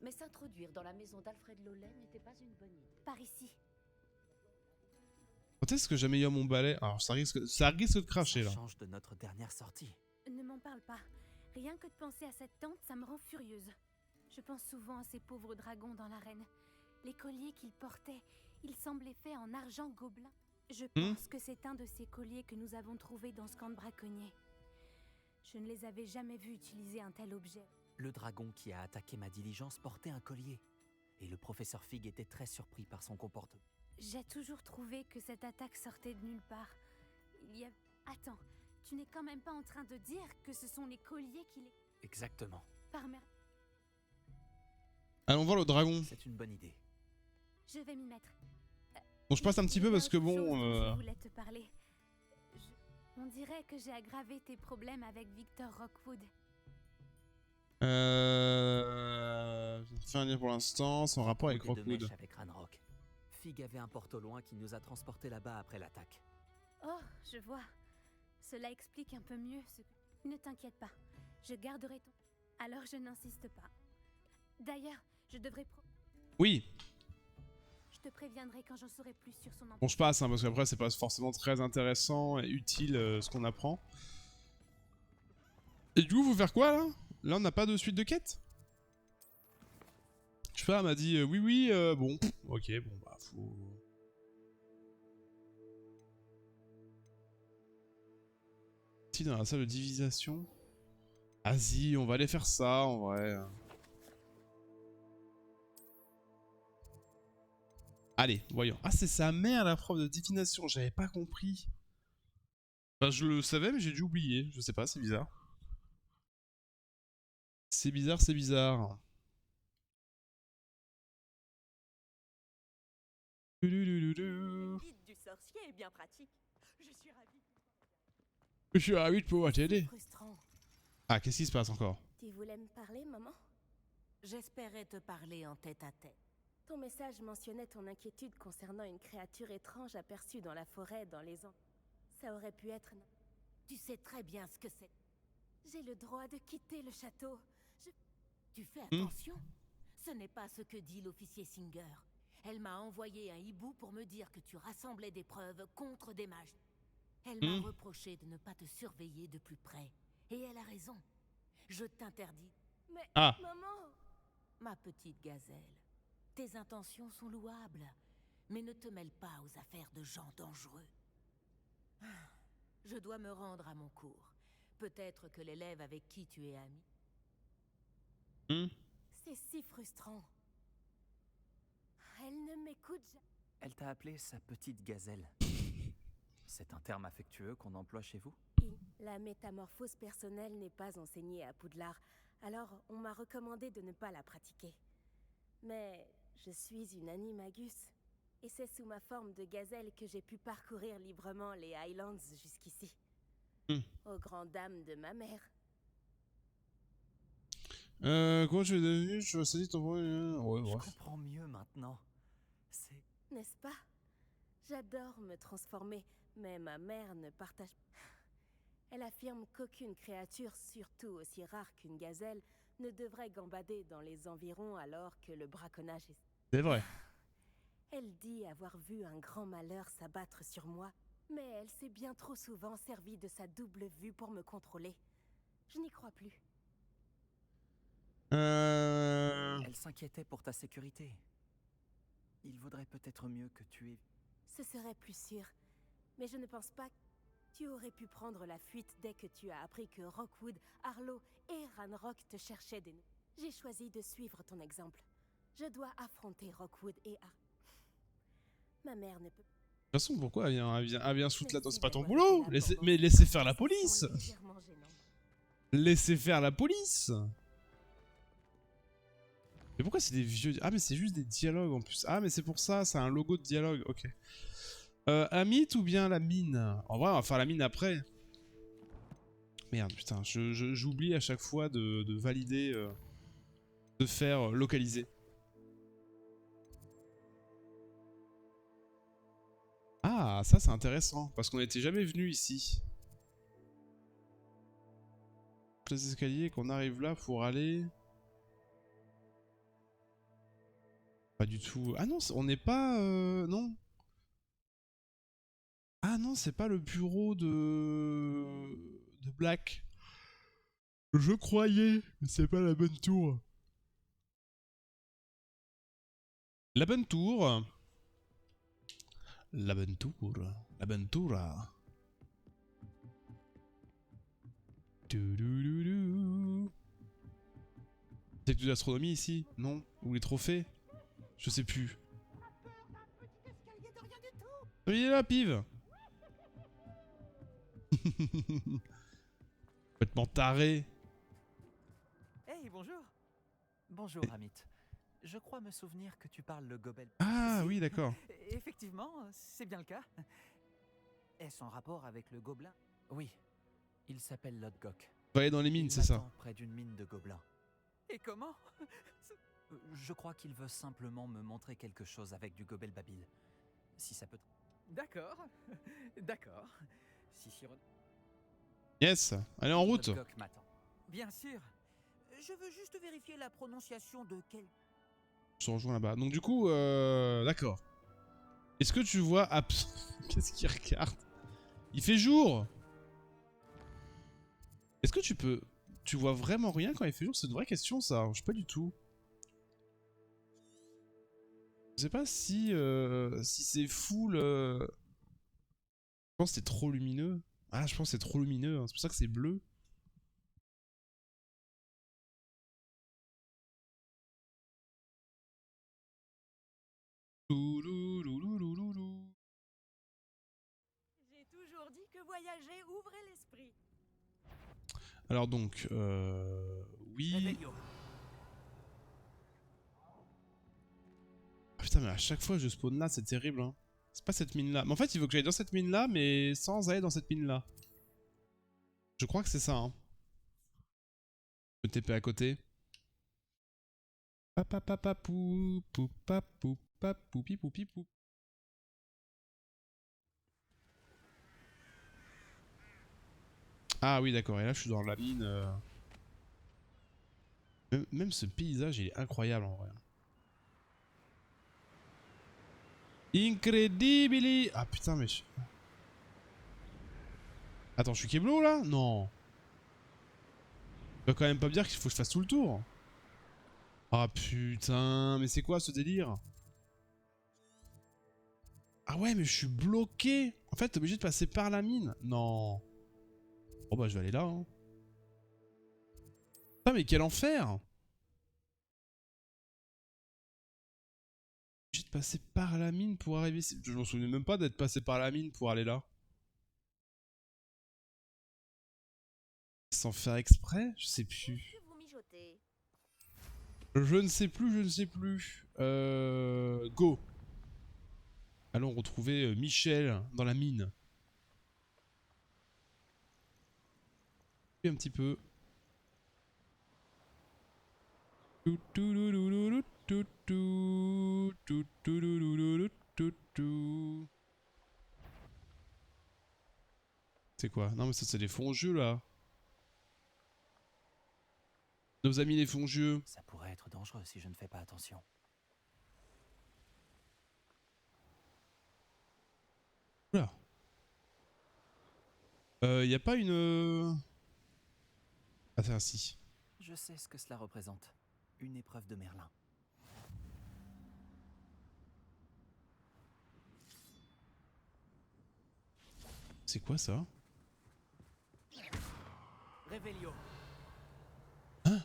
Mais s'introduire dans la maison d'Alfred Lollet n'était pas une bonne idée. Par ici. Quand est-ce que j'améliore mon balai? Alors ça risque de cracher là. Ça change de notre dernière sortie. Ne m'en parle pas. Rien que de penser à cette tente, ça me rend furieuse. Je pense souvent à ces pauvres dragons dans l'arène. Les colliers qu'ils portaient, ils semblaient faits en argent gobelin. Je pense que c'est un de ces colliers que nous avons trouvé dans ce camp de braconniers. Je ne les avais jamais vus utiliser un tel objet. Le dragon qui a attaqué ma diligence portait un collier. Et le professeur Fig était très surpris par son comportement. J'ai toujours trouvé que cette attaque sortait de nulle part. Il y a... Attends, tu n'es quand même pas en train de dire que ce sont les colliers qui les... Exactement. Par mer... Allons voir le dragon. C'est une bonne idée. Je vais m'y mettre. Bon, je passe un petit peu parce que Il y a autre bon... chose dont je voulais te parler. On dirait que j'ai aggravé tes problèmes avec Victor Rockwood. Fais un lien pour l'instant, sans rapport avec Rockwood. Avec Ranrock. Fig avait un porte au loin qui nous a transportés là-bas après l'attaque. Oh, je vois. Cela explique un peu mieux ce que... Ne t'inquiète pas, je garderai ton... Alors je n'insiste pas. D'ailleurs, je devrais... Oui. Je te préviendrai quand j'en saurai plus sur son emploi. Bon, je passe, hein, parce qu'après, c'est pas forcément très intéressant et utile ce qu'on apprend. Et du coup, faut faire quoi, là? Là, on n'a pas de suite de quête? Je sais pas, elle m'a dit oui, bon. Ok, bon, bah, faut... Dans la salle de divisation. Vas-y, on va aller faire ça, en vrai. Allez, voyons. Ah, c'est sa mère, la prof de divination. J'avais pas compris. Enfin, je le savais, mais j'ai dû oublier. Je sais pas, c'est bizarre. C'est bizarre, c'est bizarre. Le guide du sorcier est bien pratique. Je suis ravie. Je suis ravi de pouvoir t'aider. Frustrant. Ah, qu'est-ce qui se passe encore? Tu voulais me parler, maman? J'espérais te parler en tête-à-tête. Ton message mentionnait ton inquiétude concernant une créature étrange aperçue dans la forêt dans les ans. Ça aurait pu être... Tu sais très bien ce que c'est. J'ai le droit de quitter le château. Tu fais attention. Ce n'est pas ce que dit l'officier Singer. Elle m'a envoyé un hibou pour me dire que tu rassemblais des preuves contre des mages. Elle m'a reproché de ne pas te surveiller de plus près. Et elle a raison. Je t'interdis. Mais, maman... Ma petite gazelle, tes intentions sont louables, mais ne te mêle pas aux affaires de gens dangereux. Je dois me rendre à mon cours. Peut-être que l'élève avec qui tu es ami... C'est si frustrant. Elle ne m'écoute jamais. Elle t'a appelé sa petite gazelle. C'est un terme affectueux qu'on emploie chez vous? La métamorphose personnelle n'est pas enseignée à Poudlard, alors on m'a recommandé de ne pas la pratiquer. Mais je suis une animagus, et c'est sous ma forme de gazelle que j'ai pu parcourir librement les Highlands jusqu'ici. Aux grandes dames de ma mère. Comment tu es devenu? Je saisis ton... Je comprends mieux maintenant. C'est... N'est-ce pas? J'adore me transformer, mais ma mère ne partage... Elle affirme qu'aucune créature, surtout aussi rare qu'une gazelle, ne devrait gambader dans les environs alors que le braconnage est... C'est vrai. Elle dit avoir vu un grand malheur s'abattre sur moi, mais elle s'est bien trop souvent servie de sa double vue pour me contrôler. Je n'y crois plus. Elle s'inquiétait pour ta sécurité. Il vaudrait peut-être mieux que tu aies... Ce serait plus sûr, mais je ne pense pas que tu aurais pu prendre la fuite dès que tu as appris que Rockwood, Arlo et Ranrock te cherchaient des... J'ai choisi de suivre ton exemple. Je dois affronter Rockwood et Ma mère ne peut... De toute façon, pourquoi elle vient foutre là-dedans? C'est pas ton boulot. Mais laissez faire la police. Laissez faire la police. Mais pourquoi c'est des vieux... Ah mais c'est juste des dialogues en plus. Ah mais c'est pour ça, c'est un logo de dialogue, ok. Amit ou bien la mine? En vrai on va faire la mine après. Merde putain, j'oublie à chaque fois de valider, de faire localiser. Ah ça c'est intéressant, parce qu'on n'était jamais venu ici. Les escaliers, qu'on arrive là pour aller... Pas du tout. Ah non, on n'est pas... non. Ah non, c'est pas le bureau de Black. Je croyais, mais c'est pas la bonne tour. La bonne tour. La bonne tour. La bonne tour. C'est que de l'astronomie ici? Non? Ou les trophées? Je sais plus. Il est là, pive. Complètement taré. Hey, bonjour. Bonjour, Amit. Je crois me souvenir que tu parles le gobel. Ah oui, d'accord. Effectivement, c'est bien le cas. Est-ce en rapport avec le gobelin? Oui. Il s'appelle Lodgok. Va aller dans les mines, c'est ça? Près d'une mine de gobelins. Et comment? Je crois qu'il veut simplement me montrer quelque chose avec du gobel babil. Si ça peut... D'accord. D'accord. Si Chiron... Yes, allez en route. Lodgok m'attend. Bien sûr. Je veux juste vérifier la prononciation de quel... Je te rejoins là-bas. Donc du coup, d'accord. Est-ce que tu vois... Qu'est-ce qu'il regarde? Il fait jour. Est-ce que tu peux... Tu vois vraiment rien quand il fait jour? C'est une vraie question ça, je sais pas du tout. Je sais pas si... si c'est full... Je pense que c'est trop lumineux. Ah, je pense que c'est trop lumineux, hein. C'est pour ça que c'est bleu. J'ai toujours dit que voyager ouvrait l'esprit. Alors donc, oui. Ah putain, mais à chaque fois je spawn là, c'est terrible, hein. C'est pas cette mine là. Mais en fait, il veut que j'aille dans cette mine là, mais sans aller dans cette mine là. Je crois que c'est ça, hein. Je me TP à côté. Papapapapou, poupapou, papou, pipou, pipou. Ah oui, d'accord, et là je suis dans la mine. Même ce paysage, il est incroyable en vrai. Incredibili. Ah putain, mais... Attends, je suis Keblo là? Non. Tu vas quand même pas me dire qu'il faut que je fasse tout le tour. Ah putain, mais c'est quoi ce délire? Ah ouais, mais je suis bloqué. En fait, t'es obligé de passer par la mine. Non. Oh bah je vais aller là, hein. Putain, mais quel enfer! Obligé de passer par la mine pour arriver ici. Je m'en souviens même pas d'être passé par la mine pour aller là. Sans faire exprès? Je sais plus. Je ne sais plus, je ne sais plus. Go. Allons retrouver Michel dans la mine. Un petit peu. C'est quoi? Non mais ça c'est les fongieux là. Nos amis les fongieux. Ça pourrait être dangereux si je ne fais pas attention. Oula. Y a pas une... Ah c'est ainsi. Je sais ce que cela représente. Une épreuve de Merlin. C'est quoi ça? Revelio. Hein?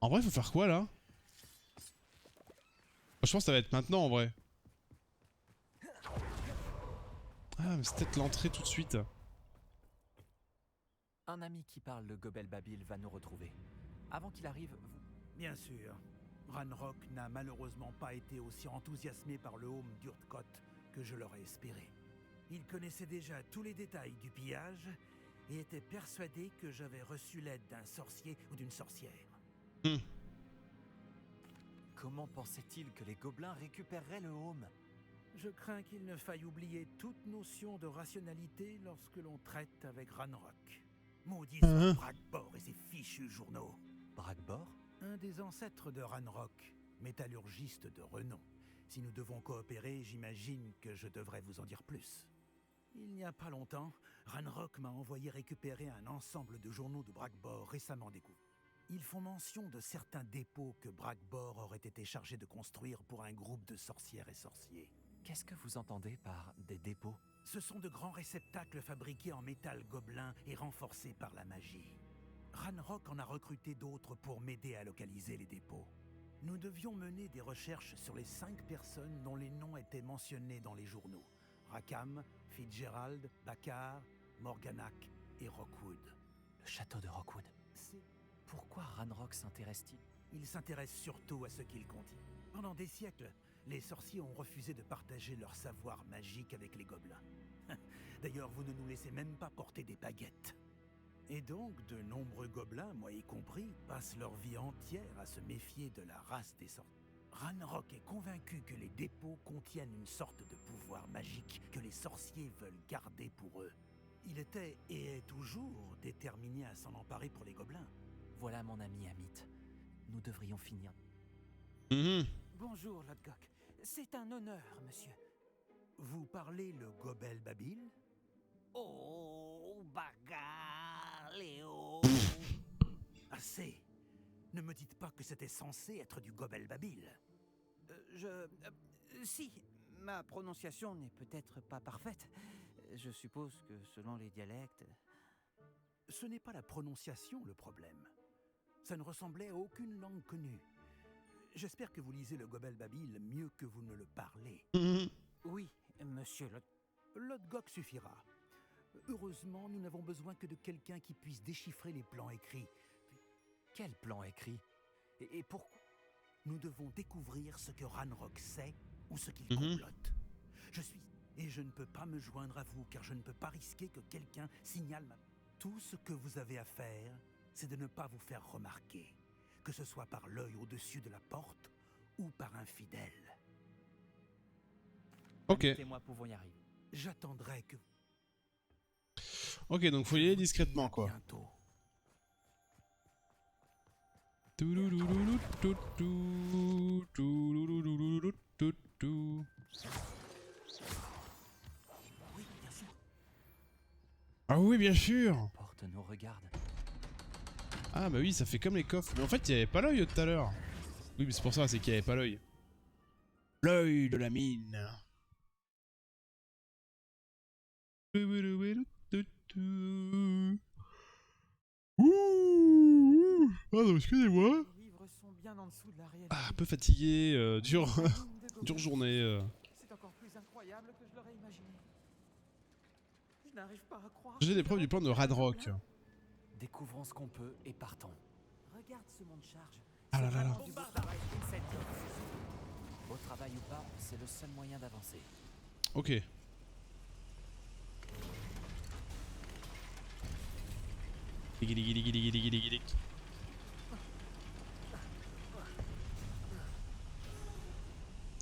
En vrai, faut faire quoi là? Je pense que ça va être maintenant en vrai. Ah, mais c'est peut-être l'entrée tout de suite. Un ami qui parle le gobel babil va nous retrouver. Avant qu'il arrive, vous... Bien sûr. Ranrock n'a malheureusement pas été aussi enthousiasmé par le home d'Urtkot que je l'aurais espéré. Il connaissait déjà tous les détails du pillage et était persuadé que j'avais reçu l'aide d'un sorcier ou d'une sorcière. Comment pensait-il que les gobelins récupéreraient le home? Je crains qu'il ne faille oublier toute notion de rationalité lorsque l'on traite avec Ranrock. Maudit soit Bragbor et ses fichus journaux. Bragbor? Un des ancêtres de Ranrock, métallurgiste de renom. Si nous devons coopérer, j'imagine que je devrais vous en dire plus. Il n'y a pas longtemps, Ranrock m'a envoyé récupérer un ensemble de journaux de Bragbor récemment découverts. Ils font mention de certains dépôts que Bragbor aurait été chargé de construire pour un groupe de sorcières et sorciers. Qu'est-ce que vous entendez par des dépôts? Ce sont de grands réceptacles fabriqués en métal gobelin et renforcés par la magie. Ranrock en a recruté d'autres pour m'aider à localiser les dépôts. Nous devions mener des recherches sur les 5 personnes dont les noms étaient mentionnés dans les journaux. Rackham, Fitzgerald, Bakar, Morganac et Rockwood. Le château de Rockwood. Pourquoi Ranrock s'intéresse-t-il? Il s'intéresse surtout à ce qu'il contient. Pendant des siècles, les sorciers ont refusé de partager leur savoir magique avec les gobelins. D'ailleurs, vous ne nous laissez même pas porter des baguettes. Et donc, de nombreux gobelins, moi y compris, passent leur vie entière à se méfier de la race des sorciers. Ranrock est convaincu que les dépôts contiennent une sorte de pouvoir magique que les sorciers veulent garder pour eux. Il était, et est toujours, déterminé à s'en emparer pour les gobelins. Voilà mon ami Amit. Nous devrions finir. Bonjour, Lodgok. C'est un honneur, monsieur. Vous parlez le Gobel Babil? Oh, bagarre, Léo. Assez. Ne me dites pas que c'était censé être du Gobel Babil. Si, ma prononciation n'est peut-être pas parfaite. Je suppose que selon les dialectes... Ce n'est pas la prononciation le problème. Ça ne ressemblait à aucune langue connue. J'espère que vous lisez le Gobel Babil mieux que vous ne le parlez. Oui, monsieur Lodgok suffira. Heureusement, nous n'avons besoin que de quelqu'un qui puisse déchiffrer les plans écrits. Quel plan écrit? Et pourquoi? Nous devons découvrir ce que Ranrock sait ou ce qu'il complote. Et je ne peux pas me joindre à vous car je ne peux pas risquer que quelqu'un signale ma... Tout ce que vous avez à faire, c'est de ne pas vous faire remarquer, que ce soit par l'œil au-dessus de la porte ou par un fidèle. Ok. Et moi pouvons y arriver. J'attendrai que... Ok, donc faut y aller discrètement, quoi. Bientôt. Oui, bien sûr. Ah oui, bien sûr. La porte nous regarde. Ah bah oui, ça fait comme les coffres. Mais en fait, il n'y avait pas l'œil tout à l'heure. Oui, mais c'est pour ça, c'est qu'il n'y avait pas l'œil. L'œil de la mine. Ouh. Pardon, excusez-moi. Les livres sont bien en dessous de la réalité. Ah, un peu fatigué, dure journée. C'est encore plus incroyable que je l'aurais imaginé. Je n'arrive pas à croire. J'ai des preuves du plan de Radrock. Découvrons ce qu'on peut et partons. Regarde ce monde charge. Ah là là là. Du beau travail, Vincent. Au travail ou pas, c'est le seul moyen d'avancer. Ok.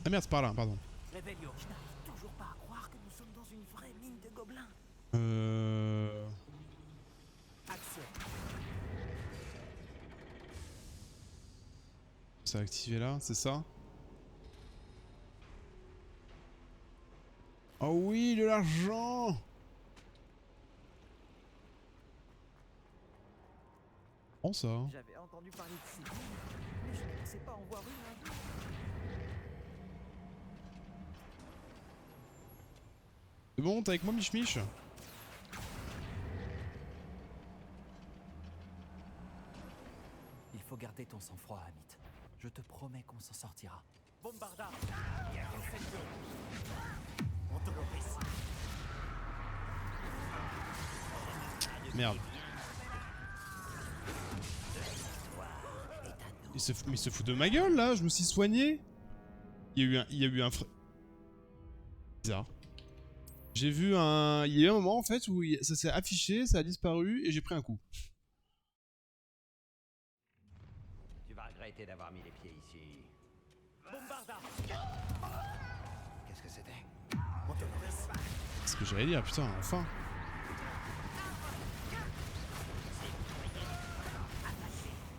Ah merde, c'est par là, pardon. Réveillon. Je n'arrive toujours pas à croire que nous sommes dans une vraie mine de gobelins. Action. Ça a activé là, c'est ça? Oh oui, de l'argent! Bon ça. J'avais entendu parler de ces mines, mais je ne pensais pas en voir une. C'est bon, t'es avec moi, Mich Mich? Il faut garder ton sang-froid, Amit. Je te promets qu'on s'en sortira. Bombarda. On te l'obéit. Merde. Il se fout de ma gueule là, je me suis soigné. Il y a eu un bizarre. J'ai vu un... Il y a eu un moment en fait où ça s'est affiché, ça a disparu et j'ai pris un coup. Tu vas regretter d'avoir mis les pieds ici. Bombarda. Qu'est-ce que c'était? On te l'obéit. C'est ce que j'allais dire, putain, enfin.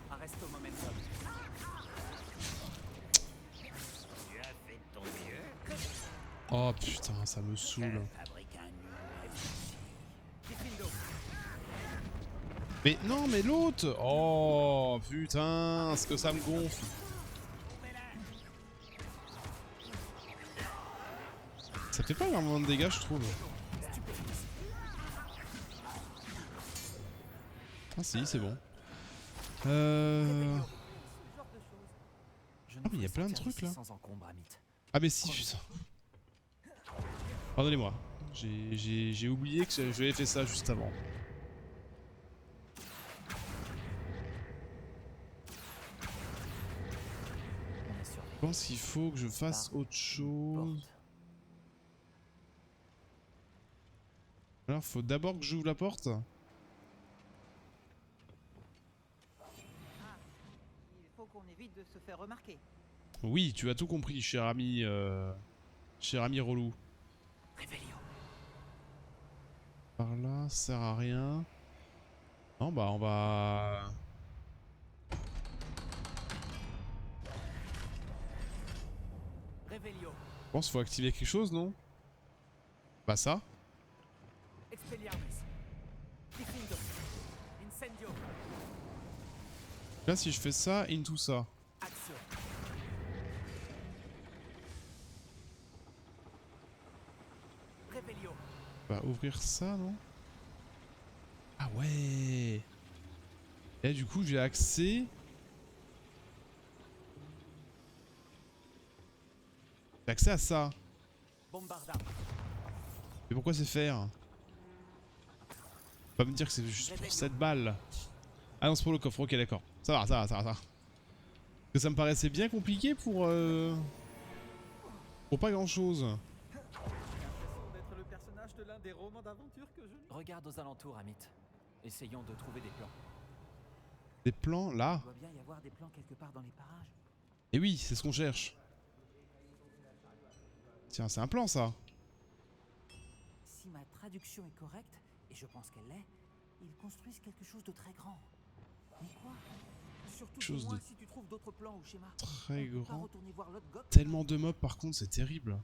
Arresto momentum. Tu as fait de ton mieux. Oh putain, ça me saoule. Fabrique un nouveau Kifindo. Mais non, mais l'autre. Oh putain, ce que ça me gonfle. Ça fait pas énormément de dégâts, je trouve. Ah si, c'est bon. Ah mais il y a plein de trucs là. Ah mais si, putain. Pardonnez-moi. J'ai oublié que j'avais fait ça juste avant. Je pense qu'il faut que je fasse autre chose. Alors faut d'abord que j'ouvre la porte. Il faut qu'on évite de se faire remarquer. Oui, tu as tout compris, cher ami relou. Par là, ça sert à rien. Non, bah on va... Je pense qu'il faut activer quelque chose, non? Bah ça. Là, si je fais ça, into ça. Bah ouvrir ça, non? Ah ouais. Et du coup, j'ai accès... J'ai accès à ça. Mais pourquoi c'est faire? Pas me dire que c'est juste pour 7 balles. Ah non, c'est pour le coffre, ok d'accord. Ça va. Parce que ça me paraissait bien compliqué pour pas grand chose. Regarde aux alentours, Amit. Essayons de trouver des plans. Des plans là? Il doit bien y avoir des plans quelque part dans les parages. Et oui, c'est ce qu'on cherche. Tiens, c'est un plan ça. Si ma traduction est correcte, et je pense qu'elle l'est, ils construisent quelque chose de très grand. Mais quoi? Surtout Chose de si tu trouves d'autres plans ou schémas. Très grand. Retourner voir l'autre gobe. Tellement de mobs par contre, c'est terrible.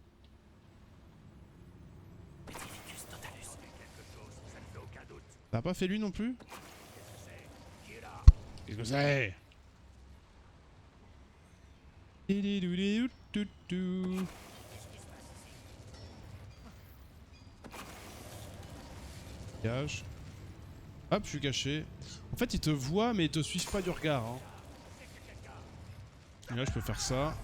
T'as pas fait lui non plus? Qu'est-ce que c'est? Gage. Hop, je suis caché. En fait, ils te voient, mais ils te suivent pas du regard. Hein. Et là, je peux faire ça.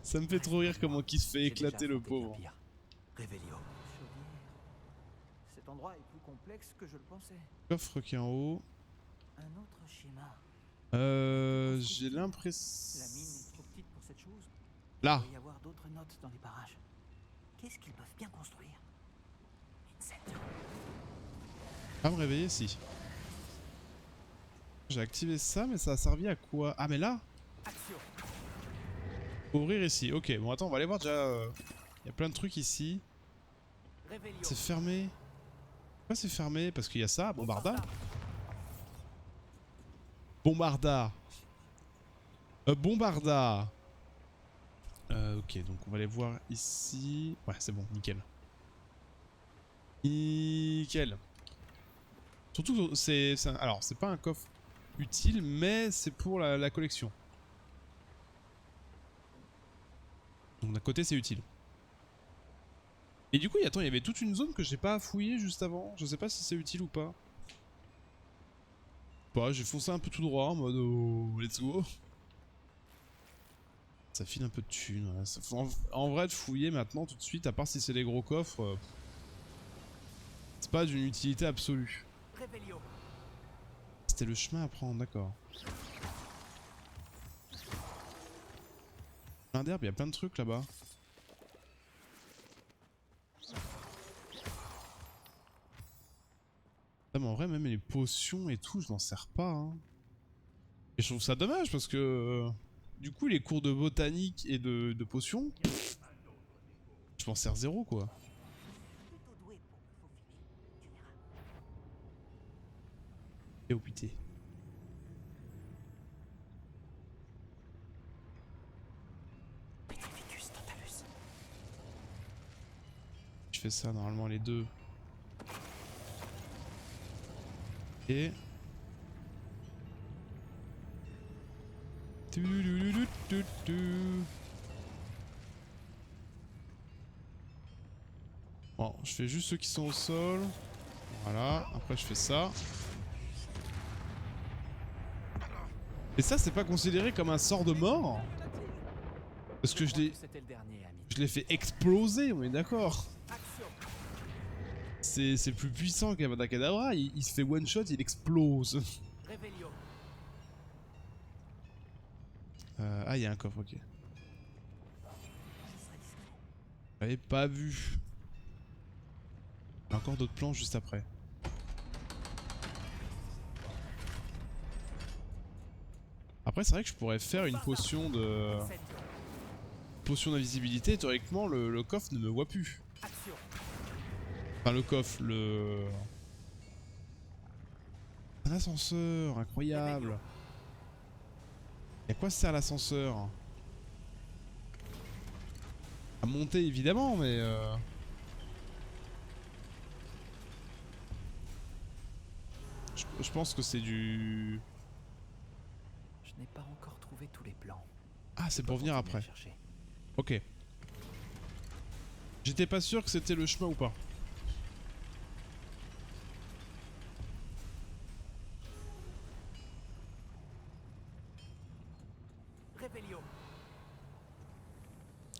Ça me fait trop rire comment il se fait éclater le pauvre. Cet endroit est plus complexe que je le pensais. Coffre qui est en haut. Un autre schéma. J'ai l'impression... La mine est trop petite pour cette chose. Là. Il doit y avoir d'autres notes dans les parages. Qu'est-ce qu'ils peuvent bien construire? Pas me réveiller si. J'ai activé ça, mais ça a servi à quoi? Ah mais là? Ouvrir ici, ok. Bon attends, on va aller voir déjà... Il y a plein de trucs ici. C'est fermé. Pourquoi c'est fermé? Parce qu'il y a ça, bombarda. Bombarda. Bombarda. Ok, donc on va aller voir ici. Ouais, c'est bon, nickel. Nickel. Surtout, alors, c'est pas un coffre utile, mais c'est pour la collection. Donc d'un côté, c'est utile. Et du coup, attends, il y avait toute une zone que j'ai pas fouillée juste avant. Je sais pas si c'est utile ou pas. Bah, j'ai foncé un peu tout droit en mode oh, let's go. Ça file un peu de thunes. Ouais. En vrai, de fouiller maintenant tout de suite, à part si c'est les gros coffres, c'est pas d'une utilité absolue. C'était le chemin à prendre, d'accord. Plein d'herbe, il y a plein de trucs là-bas. Mais en vrai, même les potions et tout, je m'en sers pas. Hein. Et je trouve ça dommage parce que du coup, les cours de botanique et de potions, je m'en sers zéro quoi. Et oh putain. Je fais ça normalement les deux. Et... Bon, je fais juste ceux qui sont au sol. Voilà, après je fais ça. Et ça, c'est pas considéré comme un sort de mort? Parce que je l'ai fait exploser, on est d'accord. C'est plus puissant qu'Avada Kedavra, il se fait one shot, il explose. Ah, il y a un coffre, ok. J'avais pas vu. Il y a encore d'autres plans juste après. Après, c'est vrai que je pourrais faire une potion de... Potion d'invisibilité, théoriquement, le coffre ne me voit plus. Enfin, le coffre, un ascenseur, incroyable. Et à quoi sert l'ascenseur? À monter, évidemment, mais... Je pense que c'est du... Je n'ai pas encore trouvé tous les plans. Ah, c'est pour venir après. Ok. J'étais pas sûr que c'était le chemin ou pas. Révélio.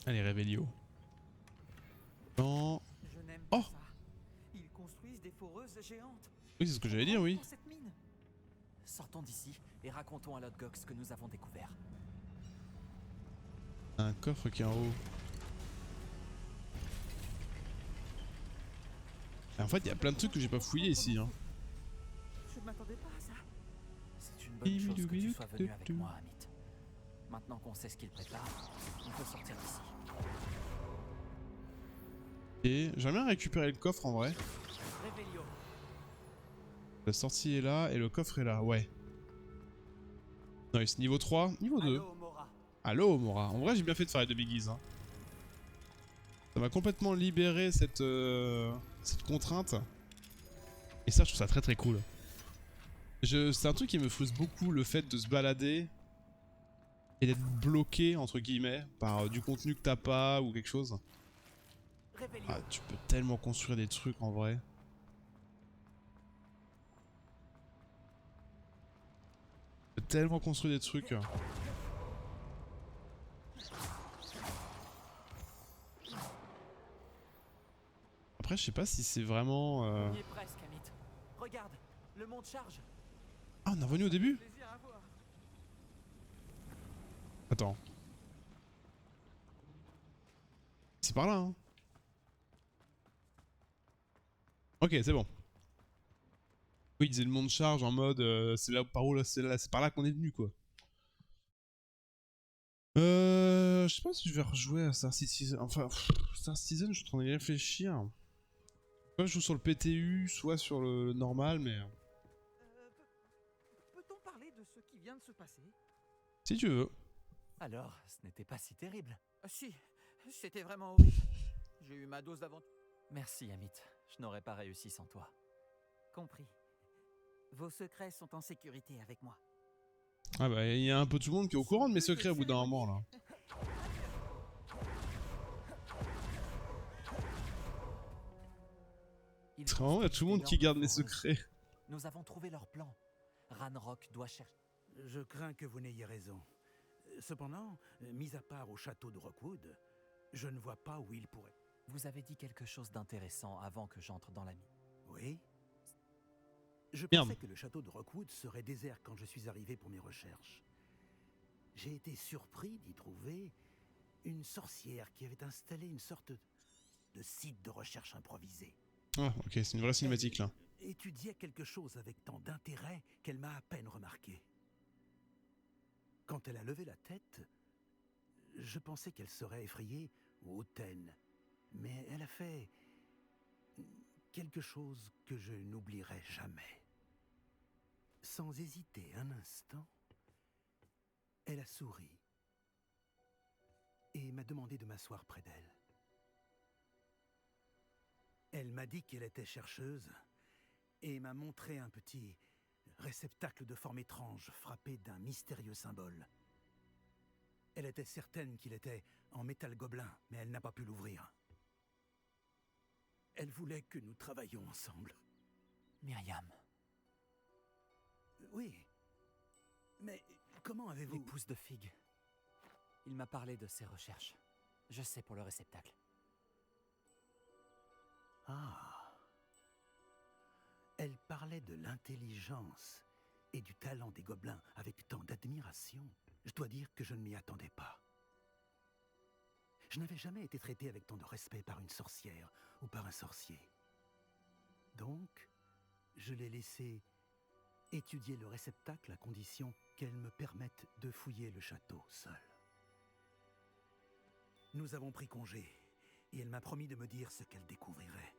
Allez, Révélio. Non. Je n'aime Oh pas ça. Ils construisent des foreuses géantes. Oui, c'est ce que j'allais dire, oui. Dans cette mine. Sortons d'ici et racontons à Lodgok ce que nous avons découvert. Un coffre qui est en haut. Et en fait, il y a plein de trucs que j'ai pas fouillé ici. Hein. Je ne m'attendais pas à ça. C'est une bonne chose que tu sois venu avec moi, Amit. Maintenant qu'on sait ce qu'il prépare, on peut sortir d'ici. Et j'aimerais bien récupérer le coffre en vrai. Révélio. La sortie est là et le coffre est là, ouais. Nice, niveau 3, niveau 2. Allo, Mora. En vrai, j'ai bien fait de faire les deux biggies. Hein. Ça m'a complètement libéré cette contrainte. Et ça, je trouve ça très très cool. C'est un truc qui me frustre beaucoup, le fait de se balader et d'être bloqué, entre guillemets, par du contenu que t'as pas ou quelque chose. Ah, tu peux tellement construire des trucs en vrai. Tu peux tellement construire des trucs. Après, je sais pas si c'est vraiment... On y est presque, Amit. Regarde, le monde charge. Ah, on est revenu au début? Attends. C'est par là, hein. Ok, c'est bon. Oui, il disait le monde charge en mode c'est là par où là, c'est par là qu'on est venu quoi. Je sais pas si je vais rejouer à Star Citizen. Enfin, Star Citizen, je suis en train de réfléchir. Soit je joue sur le PTU, soit sur le normal, mais. Peut-on parler de ce qui vient de se passer? Si tu veux. Alors, ce n'était pas si terrible. Si, c'était vraiment horrible. J'ai eu ma dose d'aventure. Merci, Amit. Je n'aurais pas réussi sans toi. Compris. Vos secrets sont en sécurité avec moi. Ah bah, il y a un peu tout le monde qui est au courant de mes secrets au bout d'un moment là. C'est vraiment, il y a tout le monde qui garde mes secrets. Nous avons trouvé leur plan. Ranrock doit chercher. Je crains que vous n'ayez raison. Cependant, mis à part au château de Rockwood, je ne vois pas où il pourrait. Vous avez dit quelque chose d'intéressant avant que j'entre dans la mine. Oui. Je pensais que le château de Rockwood serait désert quand je suis arrivé pour mes recherches. J'ai été surpris d'y trouver une sorcière qui avait installé une sorte de site de recherche improvisé. Ah, ok, c'est une vraie cinématique là. Elle étudiait quelque chose avec tant d'intérêt qu'elle m'a à peine remarqué. Quand elle a levé la tête, je pensais qu'elle serait effrayée ou hautaine. Mais elle a fait quelque chose que je n'oublierai jamais. Sans hésiter un instant, elle a souri et m'a demandé de m'asseoir près d'elle. Elle m'a dit qu'elle était chercheuse et m'a montré un petit réceptacle de forme étrange frappé d'un mystérieux symbole. Elle était certaine qu'il était en métal gobelin, mais elle n'a pas pu l'ouvrir. Elle voulait que nous travaillions ensemble. Myriam. Oui. Mais comment avez-vous... L'épouse de Fig. Il m'a parlé de ses recherches. Je sais pour le réceptacle. Ah. Elle parlait de l'intelligence et du talent des gobelins avec tant d'admiration. Je dois dire que je ne m'y attendais pas. Je n'avais jamais été traité avec tant de respect par une sorcière ou par un sorcier. Donc, je l'ai laissé étudier le réceptacle à condition qu'elle me permette de fouiller le château seul. Nous avons pris congé et elle m'a promis de me dire ce qu'elle découvrirait.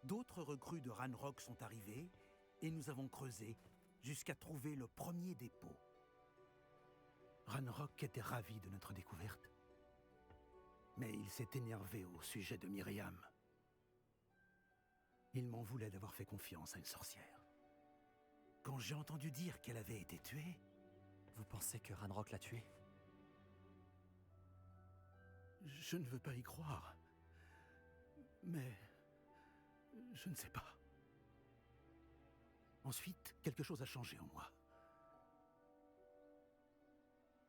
D'autres recrues de Ranrock sont arrivées et nous avons creusé jusqu'à trouver le premier dépôt. Ranrock était ravi de notre découverte, mais il s'est énervé au sujet de Myriam. Il m'en voulait d'avoir fait confiance à une sorcière. Quand j'ai entendu dire qu'elle avait été tuée... Vous pensez que Ranrock l'a tuée? Je ne veux pas y croire. Mais... je ne sais pas. Ensuite, quelque chose a changé en moi.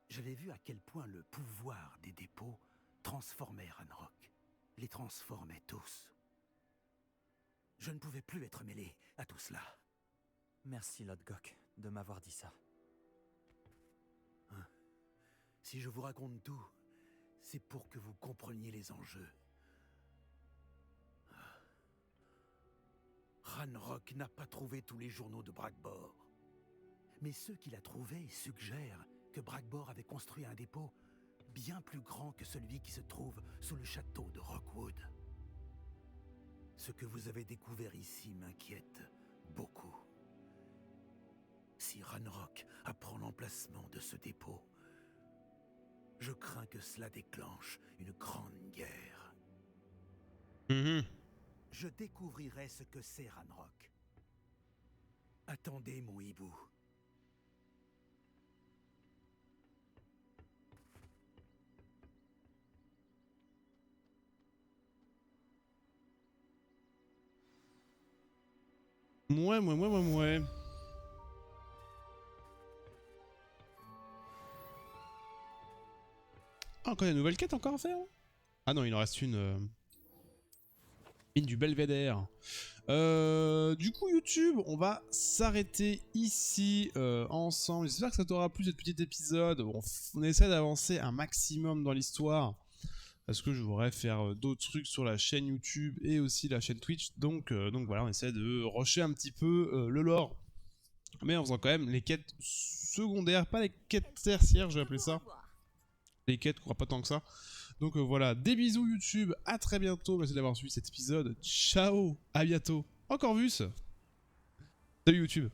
J'avais vu à quel point le pouvoir des dépôts transformait Ranrock. Les transformait tous. Je ne pouvais plus être mêlé à tout cela. Merci, Lodgok, de m'avoir dit ça. Hein? Si je vous raconte tout, c'est pour que vous compreniez les enjeux. Ranrock n'a pas trouvé tous les journaux de Bragbor. Mais ceux qu'il a trouvés suggèrent que Bragbor avait construit un dépôt bien plus grand que celui qui se trouve sous le château de Rockwood. Ce que vous avez découvert ici m'inquiète beaucoup. Si Ranrock apprend l'emplacement de ce dépôt, je crains que cela déclenche une grande guerre. Je découvrirai ce que c'est Ranrock. Attendez, mon hibou. Ouais. Ah, encore une nouvelle quête encore à faire? Ah non, il en reste une. Mine du Belvédère. Du coup, YouTube, on va s'arrêter ici ensemble. J'espère que ça t'aura plu cette petite épisode. On essaie d'avancer un maximum dans l'histoire. Parce que je voudrais faire d'autres trucs sur la chaîne YouTube et aussi la chaîne Twitch. Donc voilà, on essaie de rusher un petit peu le lore. Mais en faisant quand même les quêtes secondaires, pas les quêtes tertiaires, je vais appeler ça. Les quêtes, quoi, pas tant que ça. Donc voilà, des bisous YouTube, à très bientôt. Merci d'avoir suivi cet épisode. Ciao, à bientôt. Encore vu. Salut YouTube.